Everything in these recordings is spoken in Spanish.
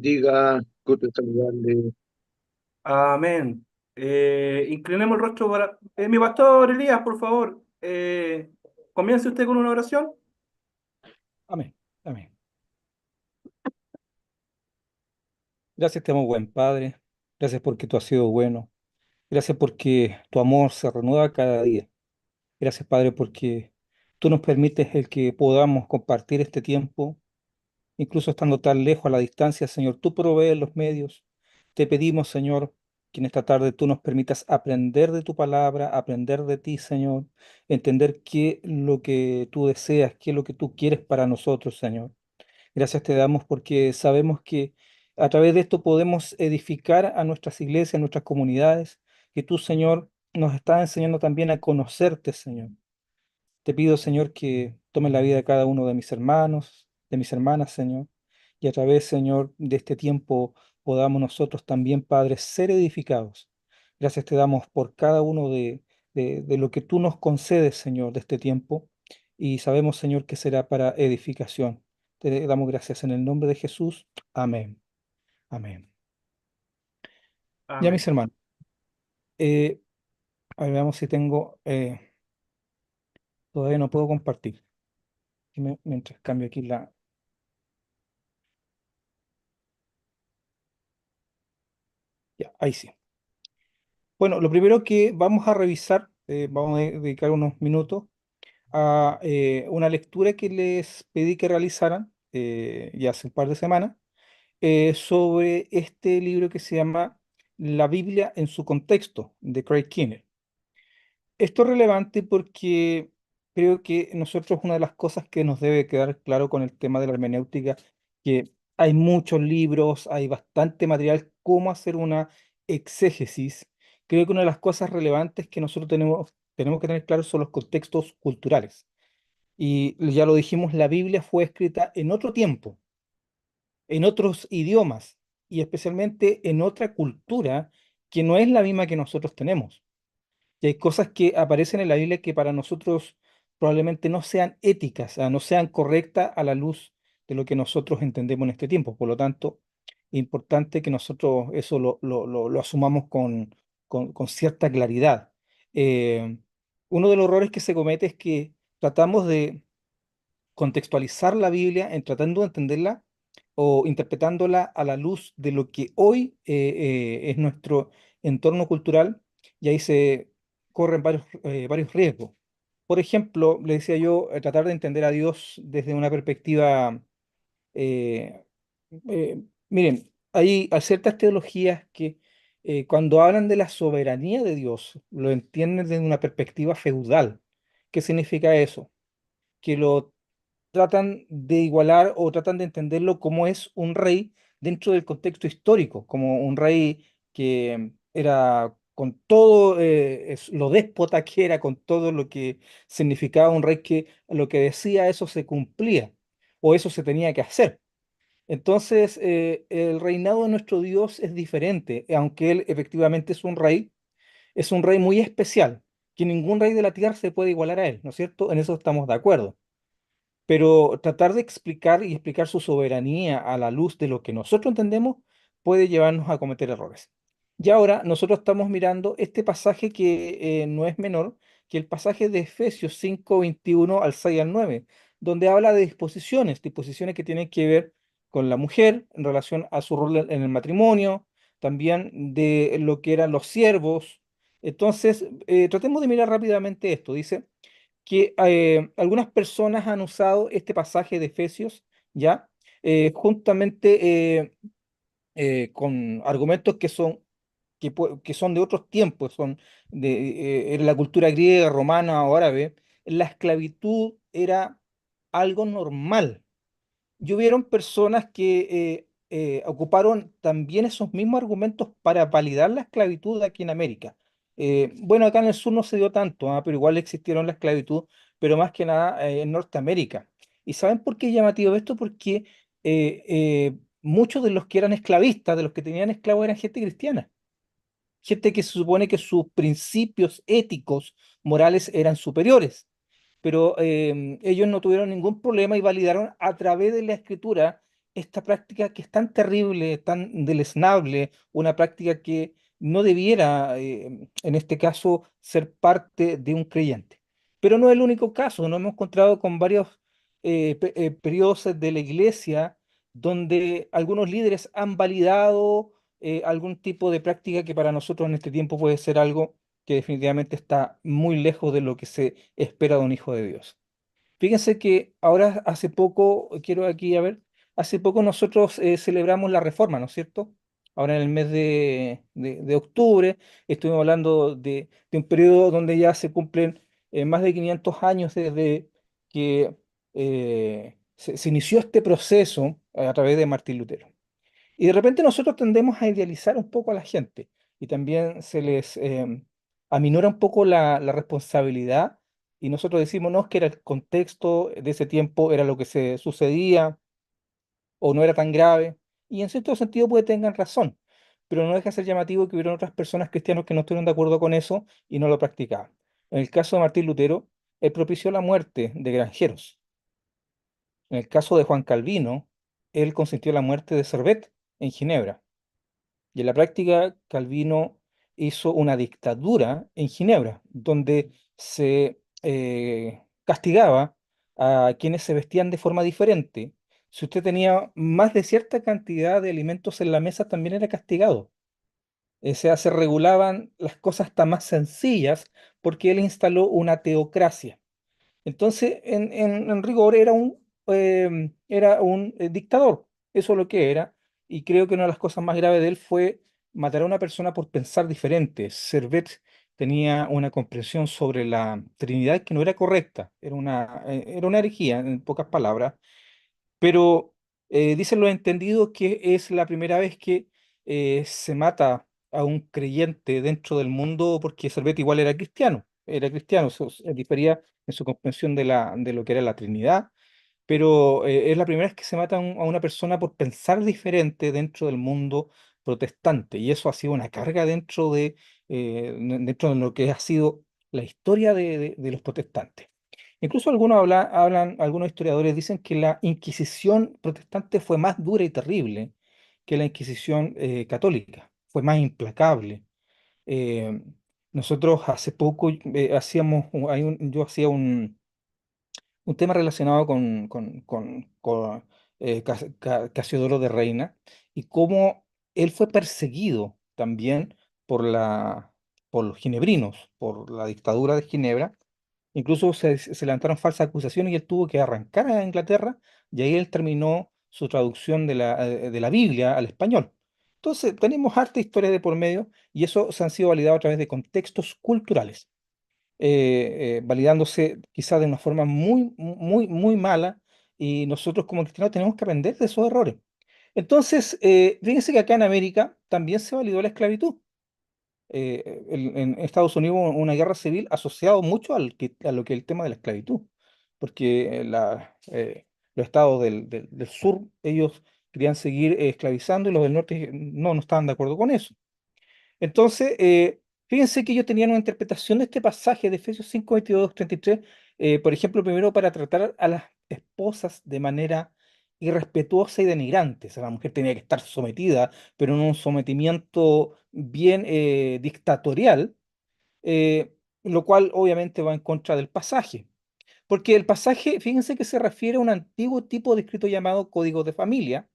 Diga, gusto de saludarle. Amén. Inclinemos el rostro para... mi pastor Elías, por favor, comience usted con una oración. Amén. Amén. Gracias, te amo, buen Padre. Gracias porque tú has sido bueno. Gracias porque tu amor se renueva cada día. Gracias, Padre, porque tú nos permites el que podamos compartir este tiempo, incluso estando tan lejos a la distancia, Señor. Tú provees los medios. Te pedimos, Señor, que en esta tarde tú nos permitas aprender de tu palabra, aprender de ti, Señor, entender qué es lo que tú deseas, qué es lo que tú quieres para nosotros, Señor. Gracias te damos porque sabemos que a través de esto podemos edificar a nuestras iglesias, a nuestras comunidades, que tú, Señor, nos estás enseñando también a conocerte, Señor. Te pido, Señor, que tomes la vida de cada uno de mis hermanos, de mis hermanas, Señor, y a través, Señor, de este tiempo podamos nosotros también, Padre, ser edificados. Gracias te damos por cada uno de lo que tú nos concedes, Señor, de este tiempo, y sabemos, Señor, que será para edificación. Te damos gracias en el nombre de Jesús. Amén. Amén. Ya, mis Amén. hermanos, eh, a ver, veamos si tengo, todavía no puedo compartir. Mientras cambio aquí ya, ahí sí. Bueno, lo primero que vamos a revisar, vamos a dedicar unos minutos a una lectura que les pedí que realizaran ya hace un par de semanas sobre este libro que se llama La Biblia en su contexto, de Craig Keener. Esto es relevante porque creo que nosotros una de las cosas que nos debe quedar claro con el tema de la hermenéutica, que hay muchos libros, hay bastante material, cómo hacer una exégesis. Creo que una de las cosas relevantes que nosotros tenemos que tener claro son los contextos culturales. Y ya lo dijimos, la Biblia fue escrita en otro tiempo, en otros idiomas y especialmente en otra cultura que no es la misma que nosotros tenemos. Y hay cosas que aparecen en la Biblia que para nosotros probablemente no sean éticas, no sean correctas a la luz de lo que nosotros entendemos en este tiempo. Por lo tanto, es importante que nosotros eso lo asumamos con cierta claridad. Eh, Uno de los errores que se comete es que tratamos de contextualizar la Biblia en tratando de entenderla o interpretándola a la luz de lo que hoy es nuestro entorno cultural, y ahí se corren varios riesgos. Por ejemplo, le decía yo, tratar de entender a Dios desde una perspectiva, eh, miren, hay ciertas teologías que cuando hablan de la soberanía de Dios, lo entienden desde una perspectiva feudal. ¿Qué significa eso? Que lo tratan de igualar o tratan de entenderlo como es un rey dentro del contexto histórico, como un rey que era con todo lo déspota que era, con todo lo que significaba un rey que lo que decía eso se cumplía o eso se tenía que hacer. Entonces, el reinado de nuestro Dios es diferente, aunque él efectivamente es un rey muy especial, que ningún rey de la tierra se puede igualar a él, ¿no es cierto? En eso estamos de acuerdo, pero tratar de explicar y explicar su soberanía a la luz de lo que nosotros entendemos puede llevarnos a cometer errores. Y ahora nosotros estamos mirando este pasaje que no es menor que el pasaje de Efesios 5:21 al 6 al 9, donde habla de disposiciones que tienen que ver con la mujer en relación a su rol en el matrimonio, también de lo que eran los siervos. Entonces, tratemos de mirar rápidamente esto. Dice que algunas personas han usado este pasaje de Efesios, ¿ya? Juntamente con argumentos que son de otros tiempos, son en la cultura griega, romana o árabe. La esclavitud era algo normal, y hubieron personas que ocuparon también esos mismos argumentos para validar la esclavitud aquí en América. Bueno, acá en el sur no se dio tanto, pero igual existieron la esclavitud, pero más que nada en Norteamérica. ¿Y saben por qué es llamativo esto? Porque muchos de los que eran esclavistas, de los que tenían esclavos, eran gente cristiana, gente que se supone que sus principios éticos, morales eran superiores, pero ellos no tuvieron ningún problema y validaron a través de la escritura esta práctica que es tan terrible, tan deleznable, una práctica que no debiera, en este caso, ser parte de un creyente. Pero no es el único caso, nos hemos encontrado con varios periodos de la iglesia donde algunos líderes han validado algún tipo de práctica que para nosotros en este tiempo puede ser algo que definitivamente está muy lejos de lo que se espera de un hijo de Dios. Fíjense que ahora hace poco, quiero aquí a ver, hace poco nosotros celebramos la Reforma, ¿no es cierto? Ahora en el mes de octubre estuvimos hablando de un periodo donde ya se cumplen más de 500 años desde que se inició este proceso a través de Martín Lutero. Y de repente nosotros tendemos a idealizar un poco a la gente y también se les aminora un poco la responsabilidad y nosotros decimos, no, es que era el contexto de ese tiempo, era lo que se sucedía o no era tan grave. Y en cierto sentido puede tengan razón, pero no deja de ser llamativo que hubieron otras personas cristianas que no estuvieron de acuerdo con eso y no lo practicaban. En el caso de Martín Lutero, él propició la muerte de granjeros. En el caso de Juan Calvino, él consintió la muerte de Servet en Ginebra. Y en la práctica, Calvino hizo una dictadura en Ginebra, donde se castigaba a quienes se vestían de forma diferente. Si usted tenía más de cierta cantidad de alimentos en la mesa, también era castigado. O sea, se regulaban las cosas hasta más sencillas porque él instaló una teocracia. Entonces, en rigor, era un dictador, eso es lo que era, y creo que una de las cosas más graves de él fue matar a una persona por pensar diferente. Servet tenía una comprensión sobre la Trinidad que no era correcta, era una herejía, en pocas palabras, pero dicen los entendidos que es la primera vez que se mata a un creyente dentro del mundo porque Servet igual era cristiano, difería en su comprensión de lo que era la Trinidad, pero es la primera vez que se mata a una persona por pensar diferente dentro del mundo protestante, y eso ha sido una carga dentro de lo que ha sido la historia de los protestantes. Incluso algunos historiadores dicen que la Inquisición protestante fue más dura y terrible que la Inquisición católica, fue más implacable. Eh, Nosotros hace poco yo hacía un tema relacionado con Casiodoro de Reina y cómo él fue perseguido también por los ginebrinos, por la dictadura de Ginebra. Incluso se levantaron falsas acusaciones y él tuvo que arrancar a Inglaterra y ahí él terminó su traducción de la Biblia al español. Entonces, tenemos harta historia de por medio y eso se han sido validado a través de contextos culturales, validándose quizás de una forma muy mala, y nosotros como cristianos tenemos que aprender de esos errores. Entonces, fíjense que acá en América también se validó la esclavitud. En Estados Unidos hubo una guerra civil asociado mucho a lo que es el tema de la esclavitud, porque los estados del sur, ellos querían seguir esclavizando y los del norte no estaban de acuerdo con eso. Entonces, fíjense que ellos tenían una interpretación de este pasaje de Efesios 5, 22, 33, por ejemplo, primero para tratar a las esposas de manera irrespetuosa y denigrante. O sea, la mujer tenía que estar sometida, pero en un sometimiento bien dictatorial, lo cual obviamente va en contra del pasaje. Porque el pasaje, fíjense que se refiere a un antiguo tipo de escrito llamado código de familia,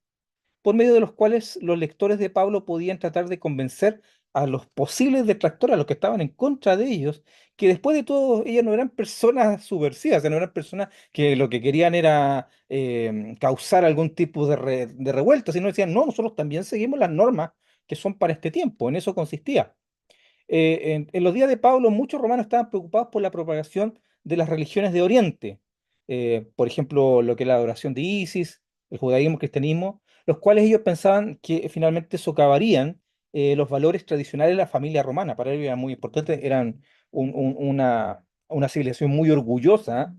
por medio de los cuales los lectores de Pablo podían tratar de convencer a los posibles detractores, a los que estaban en contra de ellos, que después de todo ellas no eran personas subversivas, no eran personas que lo que querían era causar algún tipo de revuelta, sino decían, no, nosotros también seguimos las normas que son para este tiempo, en eso consistía. En los días de Pablo, muchos romanos estaban preocupados por la propagación de las religiones de Oriente, por ejemplo, lo que es la adoración de Isis, el judaísmo, el cristianismo, los cuales ellos pensaban que finalmente socavarían los valores tradicionales de la familia romana. Para ellos era muy importante, eran una civilización muy orgullosa.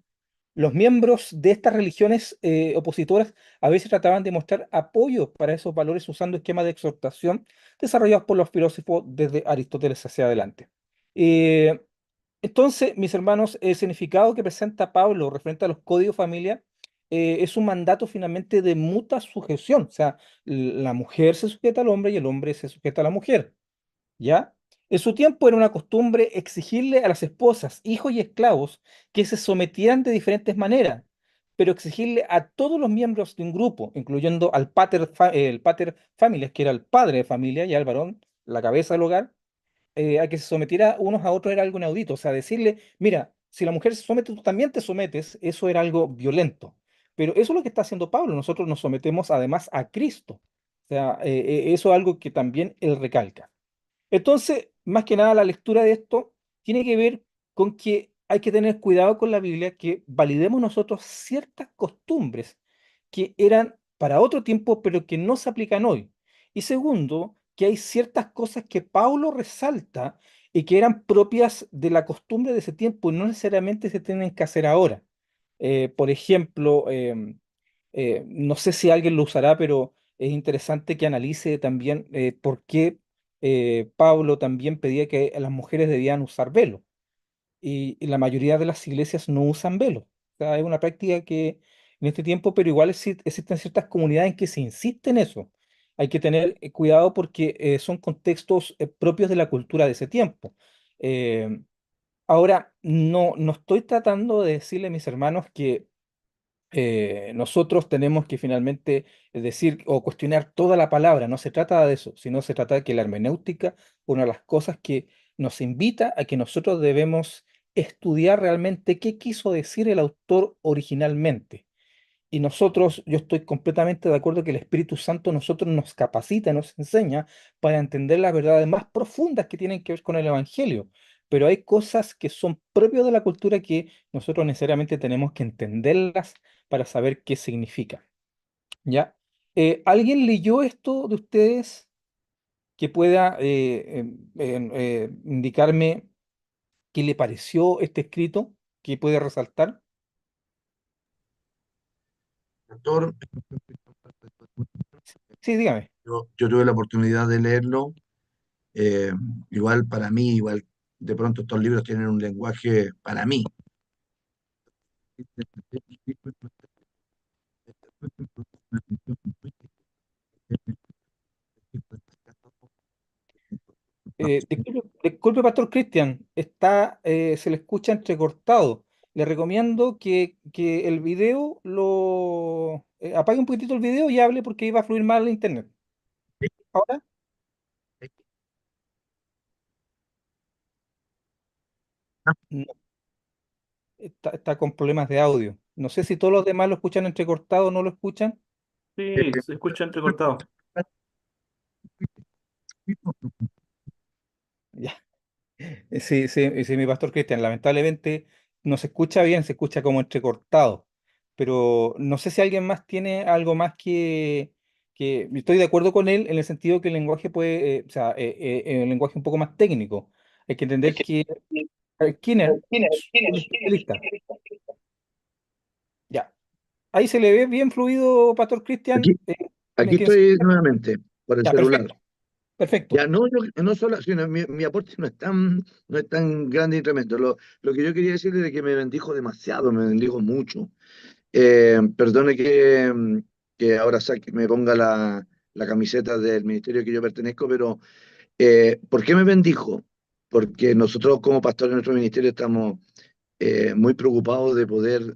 Los miembros de estas religiones opositoras a veces trataban de mostrar apoyo para esos valores usando esquemas de exhortación desarrollados por los filósofos desde Aristóteles hacia adelante. Eh, entonces, mis hermanos, el significado que presenta Pablo referente a los códigos familia es un mandato finalmente de mutua sujeción. O sea, la mujer se sujeta al hombre y el hombre se sujeta a la mujer. ¿Ya? En su tiempo era una costumbre exigirle a las esposas, hijos y esclavos que se sometieran de diferentes maneras, pero exigirle a todos los miembros de un grupo, incluyendo al el pater familias, que era el padre de familia, ya el varón, la cabeza del hogar, a que se sometiera unos a otros era algo inaudito. O sea, decirle, mira, si la mujer se somete, tú también te sometes, eso era algo violento. Pero eso es lo que está haciendo Pablo. Nosotros nos sometemos además a Cristo. O sea, eso es algo que también él recalca. Entonces, más que nada, la lectura de esto tiene que ver con que hay que tener cuidado con la Biblia, que validemos nosotros ciertas costumbres que eran para otro tiempo, pero que no se aplican hoy. Y segundo, que hay ciertas cosas que Pablo resalta y que eran propias de la costumbre de ese tiempo y no necesariamente se tienen que hacer ahora. Por ejemplo, no sé si alguien lo usará, pero es interesante que analice también por qué Pablo también pedía que las mujeres debían usar velo y la mayoría de las iglesias no usan velo. O sea, es una práctica que en este tiempo, pero igual existen ciertas comunidades en que se insiste en eso. Hay que tener cuidado porque son contextos propios de la cultura de ese tiempo. Eh, Ahora, no estoy tratando de decirle a mis hermanos que nosotros tenemos que finalmente decir o cuestionar toda la palabra. No se trata de eso, sino se trata de que la hermenéutica, una de las cosas que nos invita a que nosotros debemos estudiar realmente qué quiso decir el autor originalmente. Y nosotros, yo estoy completamente de acuerdo que el Espíritu Santo nosotros nos capacita, nos enseña para entender las verdades más profundas que tienen que ver con el Evangelio. Pero hay cosas que son propias de la cultura que nosotros necesariamente tenemos que entenderlas para saber qué significa. ¿Ya? ¿Alguien leyó esto de ustedes que pueda indicarme qué le pareció este escrito, que puede resaltar? Doctor, Sí, dígame. yo tuve la oportunidad de leerlo. eh, Igual para mí, igual de pronto estos libros tienen un lenguaje para mí. Disculpe, Pastor Cristian, se le escucha entrecortado. Le recomiendo que el video apague un poquitito el video y hable porque iba a fluir mal la internet. Ahora no, está con problemas de audio. No sé si todos los demás lo escuchan entrecortado o no lo escuchan. Sí, se escucha entrecortado. Ya. Sí, sí, sí, mi Pastor Cristian, lamentablemente no se escucha bien, se escucha como entrecortado. Pero no sé si alguien más tiene algo más que estoy de acuerdo con él en el sentido que el lenguaje puede, o sea, el lenguaje un poco más técnico. Hay que entender que Skinner es un especialista. Ya. Ahí se le ve bien fluido, Pastor Cristian. Aquí, aquí estoy nuevamente por el Ya, celular. perfecto, perfecto. Ya no, no solo, sino mi aporte no es tan grande y tremendo. Lo que yo quería decirle es que me bendijo demasiado, me bendijo mucho. Perdone que ahora me ponga la camiseta del ministerio que yo pertenezco, pero ¿por qué me bendijo? Porque nosotros como pastores de nuestro ministerio estamos muy preocupados de poder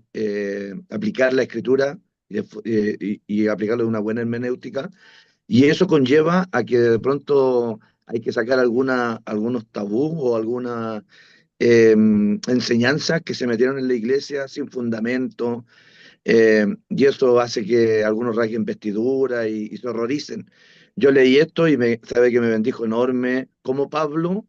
aplicar la escritura y aplicarlo de una buena hermenéutica, y eso conlleva a que de pronto hay que sacar algunos tabús o algunas enseñanzas que se metieron en la iglesia sin fundamento, y eso hace que algunos rasguen vestidura y se horroricen. Yo leí esto y sabe que me bendijo enorme, como Pablo,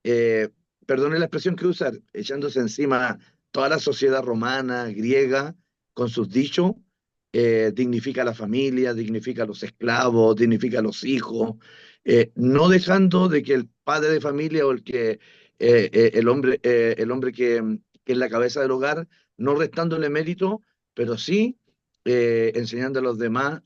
eh, perdone la expresión que usar, echándose encima toda la sociedad romana, griega, con sus dichos, dignifica a la familia, dignifica a los esclavos, dignifica a los hijos, no dejando de que el padre de familia o el hombre que es la cabeza del hogar, no restándole mérito, pero sí enseñando a los demás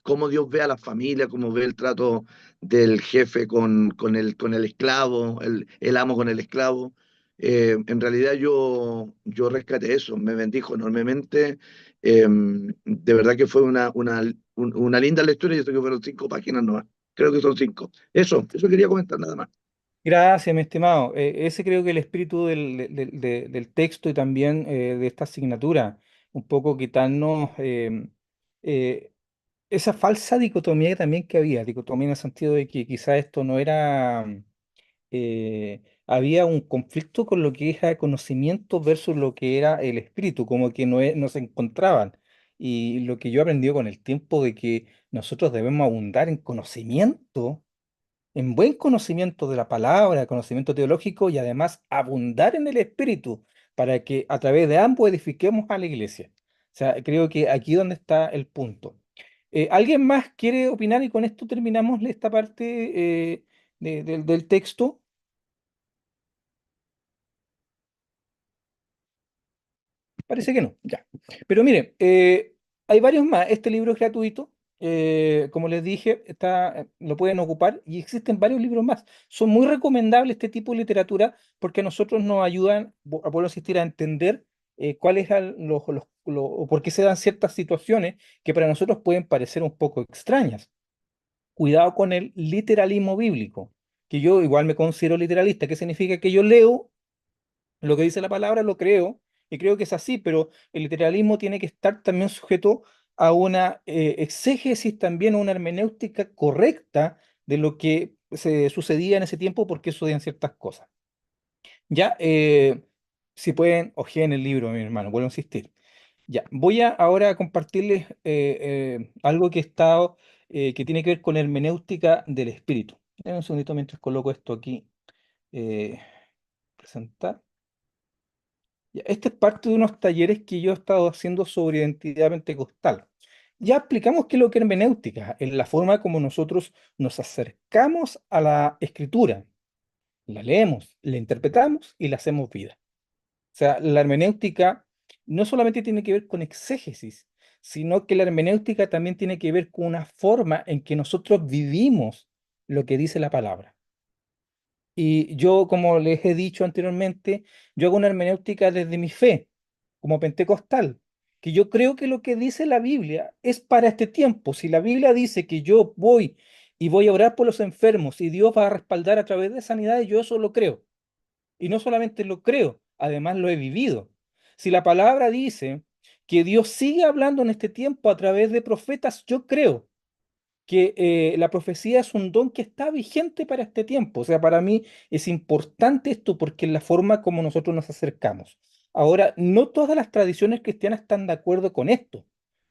cómo Dios ve a la familia, cómo ve el trato del jefe con el esclavo, el amo con el esclavo. En realidad yo rescaté eso, me bendijo enormemente De verdad que fue una linda lectura y eso que fueron 5 páginas nomás. Creo que son 5. Eso quería comentar nada más. Gracias, mi estimado. Ese creo que el espíritu del texto y también de esta asignatura, un poco quitarnos eh, esa falsa dicotomía también que había, dicotomía en el sentido de que quizá esto no era, había un conflicto con lo que era conocimiento versus lo que era el espíritu, como que no se encontraban. Y lo que yo he aprendido con el tiempo de que nosotros debemos abundar en conocimiento, en buen conocimiento de la palabra, conocimiento teológico y además abundar en el espíritu para que a través de ambos edifiquemos a la iglesia. O sea, creo que aquí donde está el punto. ¿Alguien más quiere opinar y con esto terminamos esta parte del texto? Parece que no, ya. Pero mire, hay varios más. Este libro es gratuito. Como les dije, lo pueden ocupar y existen varios libros más. Son muy recomendables este tipo de literatura porque a nosotros nos ayudan, a poder asistir a entender cuáles eran o por qué se dan ciertas situaciones que para nosotros pueden parecer un poco extrañas. Cuidado con el literalismo bíblico, que yo igual me considero literalista. ¿Qué significa? Que yo leo lo que dice la palabra, lo creo, y creo que es así, pero el literalismo tiene que estar también sujeto a una exégesis, también a una hermenéutica correcta de lo que se sucedía en ese tiempo, porque sucedían ciertas cosas. Ya, si pueden, ojeen el libro, mi hermano, vuelvo a insistir. Ya, voy a ahora a compartirles algo que he estado, que tiene que ver con hermenéutica del espíritu. Dame un segundito mientras coloco esto aquí. Presentar. Ya, este es parte de unos talleres que yo he estado haciendo sobre identidad pentecostal. Ya explicamos qué es lo que es hermenéutica, en la forma como nosotros nos acercamos a la escritura. La leemos, la interpretamos y la hacemos vida. O sea, la hermenéutica no solamente tiene que ver con exégesis, sino que la hermenéutica también tiene que ver con una forma en que nosotros vivimos lo que dice la palabra. Y yo, como les he dicho anteriormente, yo hago una hermenéutica desde mi fe, como pentecostal, que yo creo que lo que dice la Biblia es para este tiempo. Si la Biblia dice que yo voy y voy a orar por los enfermos y Dios va a respaldar a través de sanidades, yo eso lo creo. Y no solamente lo creo, además lo he vivido. Si la palabra dice que Dios sigue hablando en este tiempo a través de profetas, yo creo que la profecía es un don que está vigente para este tiempo. O sea, para mí es importante esto porque es la forma como nosotros nos acercamos. Ahora, no todas las tradiciones cristianas están de acuerdo con esto.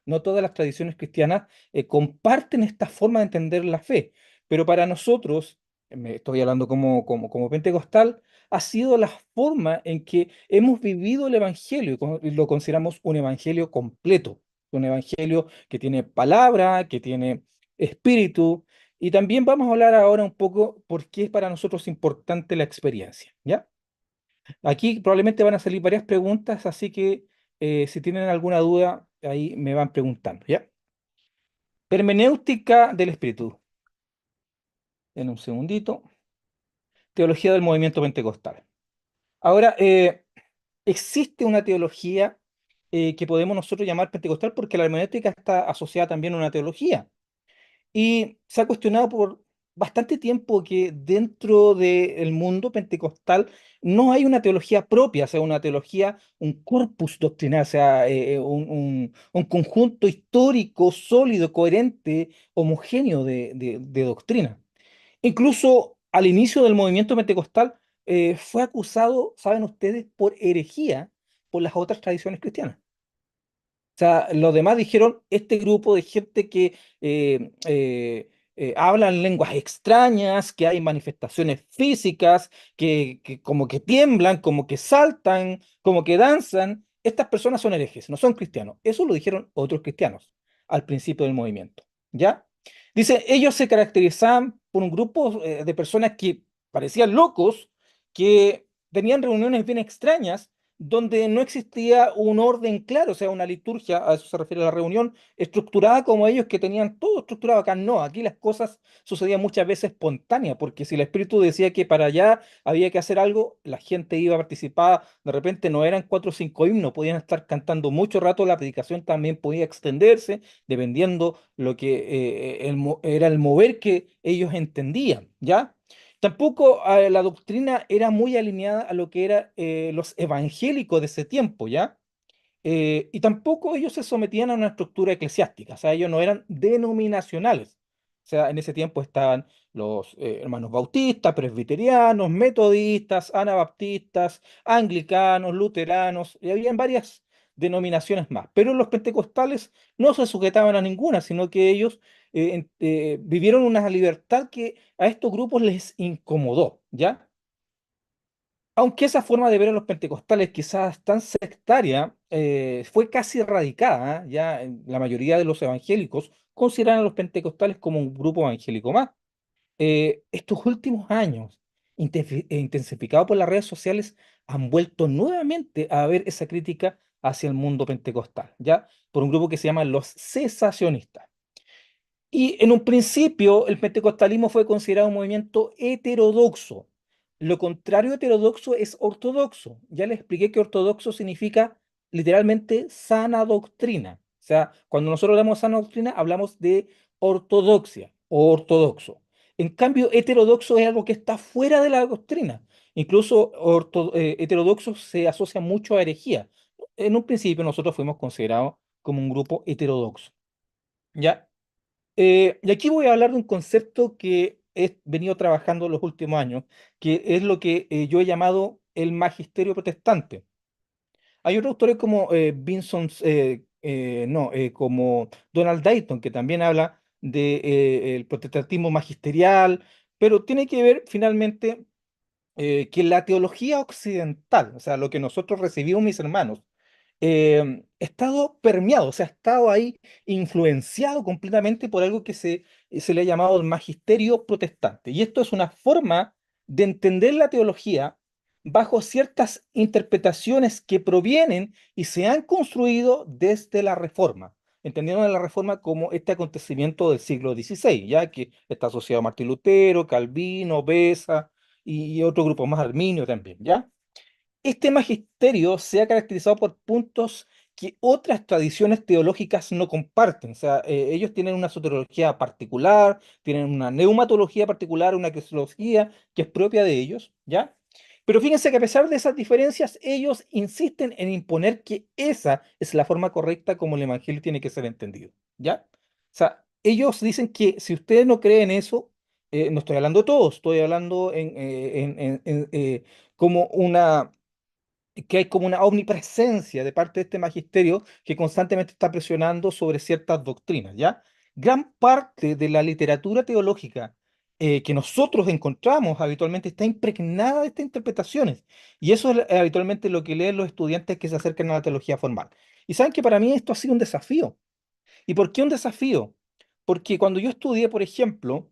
No todas las tradiciones cristianas comparten esta forma de entender la fe. Pero para nosotros, me estoy hablando como pentecostal, ha sido la forma en que hemos vivido el evangelio y lo consideramos un evangelio completo. Un evangelio que tiene palabra, que tiene espíritu, y también vamos a hablar ahora un poco por qué es para nosotros importante la experiencia, ¿ya? Aquí probablemente van a salir varias preguntas, así que si tienen alguna duda, ahí me van preguntando, ¿ya? Hermenéutica del espíritu. En un segundito. Teología del movimiento pentecostal. Ahora, existe una teología que podemos nosotros llamar pentecostal porque la hermenéutica está asociada también a una teología. Y se ha cuestionado por bastante tiempo que dentro del mundo pentecostal no hay una teología propia, o sea, una teología, un corpus doctrinal, o sea, un conjunto histórico, sólido, coherente, homogéneo de doctrina. Incluso al inicio del movimiento pentecostal fue acusado, saben ustedes, por herejía por las otras tradiciones cristianas. O sea, los demás dijeron, este grupo de gente que hablan lenguas extrañas, que hay manifestaciones físicas, que como que tiemblan, como que saltan, como que danzan, estas personas son herejes, no son cristianos. Eso lo dijeron otros cristianos al principio del movimiento, ¿ya? Dice, ellos se caracterizaban por un grupo de personas que parecían locos, que tenían reuniones bien extrañas, donde no existía un orden claro, o sea, una liturgia, a eso se refiere la reunión, estructurada como ellos que tenían todo estructurado. Acá no, aquí las cosas sucedían muchas veces espontáneas, porque si el Espíritu decía que para allá había que hacer algo, la gente iba a participar, de repente no eran cuatro o cinco himnos, podían estar cantando mucho rato, la predicación también podía extenderse, dependiendo lo que era el mover que ellos entendían, ¿ya? Tampoco la doctrina era muy alineada a lo que eran los evangélicos de ese tiempo, ¿ya? Y tampoco ellos se sometían a una estructura eclesiástica, o sea, ellos no eran denominacionales. O sea, en ese tiempo estaban los hermanos bautistas, presbiterianos, metodistas, anabaptistas, anglicanos, luteranos, y habían varias denominaciones más. Pero los pentecostales no se sujetaban a ninguna, sino que ellos vivieron una libertad que a estos grupos les incomodó, ¿ya? Aunque esa forma de ver a los pentecostales, quizás tan sectaria, fue casi erradicada, ¿eh? Ya la mayoría de los evangélicos consideran a los pentecostales como un grupo evangélico más. Estos últimos años, intensificados por las redes sociales, han vuelto nuevamente a ver esa crítica hacia el mundo pentecostal, ¿ya? Por un grupo que se llama los cesacionistas. Y en un principio el pentecostalismo fue considerado un movimiento heterodoxo. Lo contrario de heterodoxo es ortodoxo. Ya les expliqué que ortodoxo significa literalmente sana doctrina. O sea, cuando nosotros hablamos de sana doctrina, hablamos de ortodoxia o ortodoxo. En cambio, heterodoxo es algo que está fuera de la doctrina. Incluso heterodoxo se asocia mucho a herejía. En un principio nosotros fuimos considerados como un grupo heterodoxo. ¿Ya? Y aquí voy a hablar de un concepto que he venido trabajando los últimos años, que es lo que yo he llamado el magisterio protestante. Hay otros autores como Vincent, no, como Donald Dayton, que también habla de el protestantismo magisterial, pero tiene que ver finalmente que la teología occidental, o sea, lo que nosotros recibimos mis hermanos, ha estado permeado, o sea, ha estado ahí influenciado completamente por algo que se le ha llamado el magisterio protestante. Y esto es una forma de entender la teología bajo ciertas interpretaciones que provienen y se han construido desde la Reforma. Entendiendo la Reforma como este acontecimiento del siglo XVI, ya que está asociado a Martín Lutero, Calvino, Beza y otro grupo más, Arminio también, ¿ya? Este magisterio se ha caracterizado por puntos que otras tradiciones teológicas no comparten. O sea, ellos tienen una soteriología particular, tienen una neumatología particular, una cristología que es propia de ellos, ¿ya? Pero fíjense que a pesar de esas diferencias, ellos insisten en imponer que esa es la forma correcta como el evangelio tiene que ser entendido, ¿ya? O sea, ellos dicen que si ustedes no creen eso, no estoy hablando de todos, estoy hablando como una que hay como una omnipresencia de parte de este magisterio que constantemente está presionando sobre ciertas doctrinas, ¿ya? Gran parte de la literatura teológica que nosotros encontramos habitualmente está impregnada de estas interpretaciones. Y eso es habitualmente lo que leen los estudiantes que se acercan a la teología formal. Y saben que para mí esto ha sido un desafío. ¿Y por qué un desafío? Porque cuando yo estudié, por ejemplo,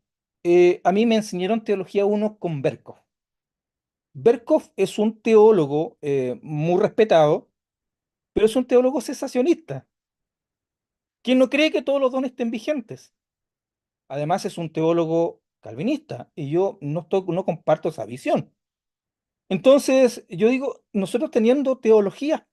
a mí me enseñaron teología uno con Berkov. Berkov es un teólogo muy respetado, pero es un teólogo cesacionista, quien no cree que todos los dones estén vigentes. Además, es un teólogo calvinista y yo no comparto esa visión. Entonces, yo digo, nosotros teniendo teología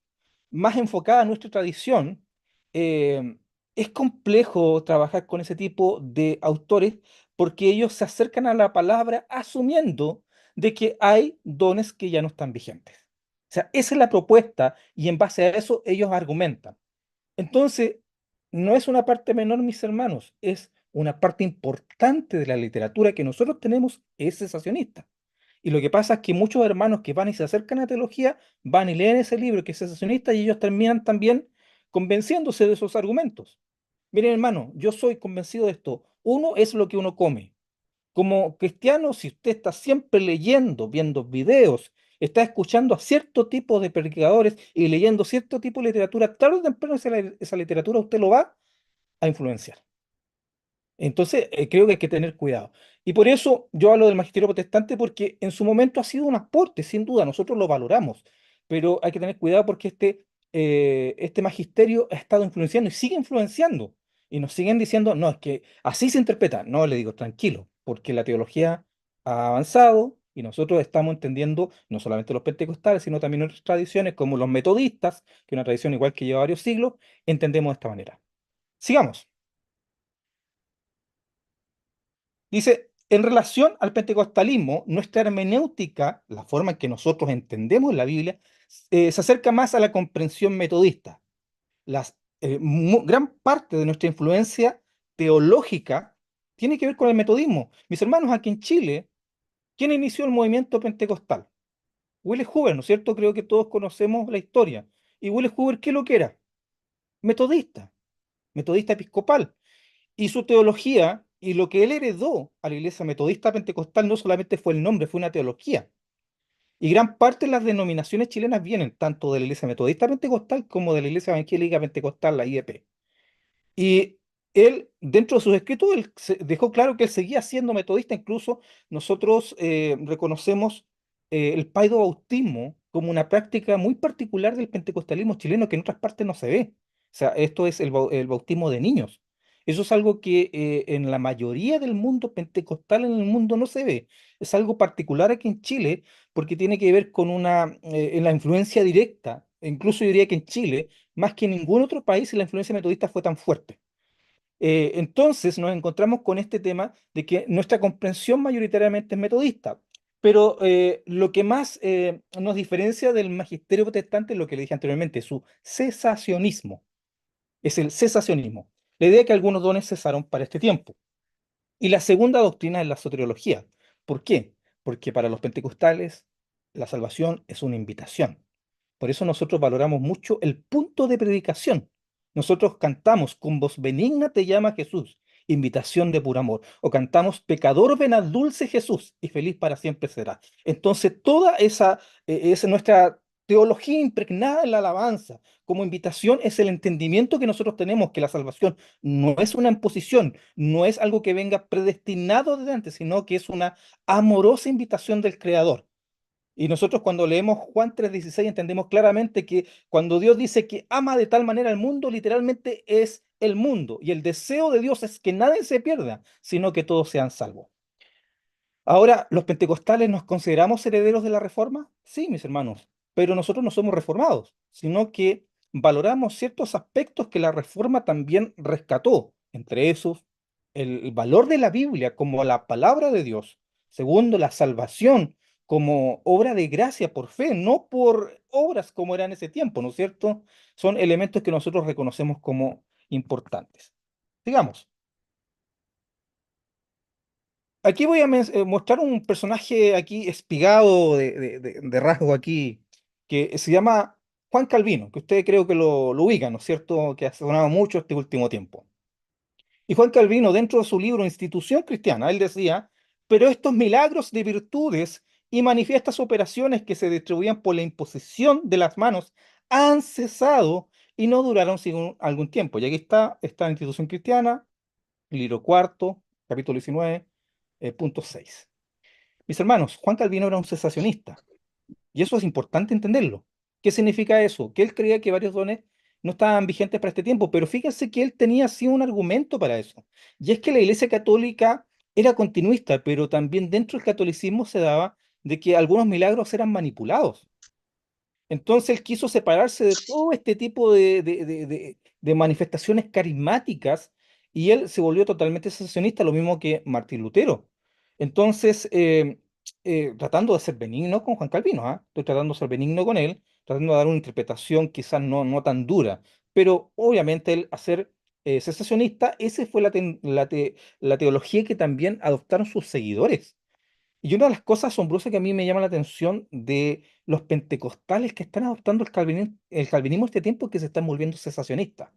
más enfocada a nuestra tradición, eh, es complejo trabajar con ese tipo de autores porque ellos se acercan a la palabra asumiendo de que hay dones que ya no están vigentes. O sea, esa es la propuesta y en base a eso ellos argumentan. Entonces, no es una parte menor, mis hermanos, es una parte importante de la literatura que nosotros tenemos, es cesacionista. Y lo que pasa es que muchos hermanos que van y se acercan a teología, van y leen ese libro que es cesacionista y ellos terminan también convenciéndose de esos argumentos. Miren, hermano, yo soy convencido de esto. Uno es lo que uno come. Como cristiano, si usted está siempre leyendo, viendo videos, está escuchando a cierto tipo de predicadores y leyendo cierto tipo de literatura, tarde o temprano esa literatura usted lo va a influenciar. Entonces, creo que hay que tener cuidado. Y por eso yo hablo del magisterio protestante porque en su momento ha sido un aporte, sin duda, nosotros lo valoramos. pero hay que tener cuidado porque este magisterio ha estado influenciando y sigue influenciando. Y nos siguen diciendo, no, es que así se interpreta. No, le digo, tranquilo, porque la teología ha avanzado y nosotros estamos entendiendo no solamente los pentecostales, sino también otras tradiciones como los metodistas, que es una tradición igual que lleva varios siglos, entendemos de esta manera. Sigamos. Dice, en relación al pentecostalismo, nuestra hermenéutica, la forma en que nosotros entendemos la Biblia, se acerca más a la comprensión metodista. Gran parte de nuestra influencia teológica tiene que ver con el metodismo. Mis hermanos, aquí en Chile, ¿quién inició el movimiento pentecostal? Willis Hoover, ¿no es cierto? Creo que todos conocemos la historia. ¿Y Willis Hoover qué es lo que era? Metodista, metodista episcopal. Y su teología y lo que él heredó a la iglesia metodista pentecostal no solamente fue el nombre, fue una teología. Y gran parte de las denominaciones chilenas vienen tanto de la iglesia metodista pentecostal como de la iglesia evangélica pentecostal, la IEP. Y él, dentro de sus escritos, dejó claro que él seguía siendo metodista. Incluso nosotros reconocemos el paidobautismo como una práctica muy particular del pentecostalismo chileno que en otras partes no se ve. O sea, esto es el bautismo de niños. Eso es algo que en la mayoría del mundo pentecostal en el mundo no se ve. Es algo particular aquí en Chile porque tiene que ver con en la influencia directa. Incluso yo diría que en Chile más que en ningún otro país la influencia metodista fue tan fuerte. Entonces nos encontramos con este tema de que nuestra comprensión mayoritariamente es metodista, pero lo que más nos diferencia del magisterio protestante es lo que le dije anteriormente, su cesacionismo, es el cesacionismo. La idea es que algunos dones cesaron para este tiempo. Y la segunda doctrina es la soteriología. ¿Por qué? Porque para los pentecostales la salvación es una invitación. Por eso nosotros valoramos mucho el punto de predicación. Nosotros cantamos con voz benigna te llama Jesús, invitación de puro amor. O cantamos pecador ven al dulce Jesús y feliz para siempre será. Entonces toda esa nuestra teología impregnada en la alabanza como invitación es el entendimiento que nosotros tenemos que la salvación no es una imposición, no es algo que venga predestinado desde antes, sino que es una amorosa invitación del Creador. Y nosotros cuando leemos Juan 3:16 entendemos claramente que cuando Dios dice que ama de tal manera al mundo, literalmente es el mundo. Y el deseo de Dios es que nadie se pierda, sino que todos sean salvos. Ahora, ¿los pentecostales nos consideramos herederos de la reforma? Sí, mis hermanos, pero nosotros no somos reformados, sino que valoramos ciertos aspectos que la reforma también rescató, entre esos el valor de la Biblia como la palabra de Dios. Segundo, la salvación como obra de gracia por fe, no por obras como era en ese tiempo, ¿no es cierto? Son elementos que nosotros reconocemos como importantes. Sigamos. Aquí voy a mostrar un personaje aquí espigado de rasgo aquí, que se llama Juan Calvino, que ustedes creo que lo ubican, ¿no es cierto? Que ha sonado mucho este último tiempo. Y Juan Calvino, dentro de su libro Institución Cristiana, él decía, pero estos milagros de virtudes y manifiestas operaciones que se distribuían por la imposición de las manos han cesado y no duraron sino algún tiempo. Y aquí está la Institución Cristiana, libro cuarto, capítulo 19 punto 6. Mis hermanos, Juan Calvino era un cesacionista y eso es importante entenderlo. ¿Qué significa eso? Que él creía que varios dones no estaban vigentes para este tiempo, pero fíjense que él tenía sí un argumento para eso. Y es que la Iglesia Católica era continuista, pero también dentro del catolicismo se daba de que algunos milagros eran manipulados. Entonces él quiso separarse de todo este tipo de manifestaciones carismáticas y él se volvió totalmente secesionista, lo mismo que Martín Lutero. Entonces, tratando de ser benigno con Juan Calvino, ¿ah? Estoy tratando de ser benigno con él, tratando de dar una interpretación quizás no tan dura, pero obviamente él, a ser secesionista, esa fue la teología que también adoptaron sus seguidores. Y una de las cosas asombrosas que a mí me llama la atención de los pentecostales que están adoptando el calvinismo este tiempo es que se están volviendo cesacionistas.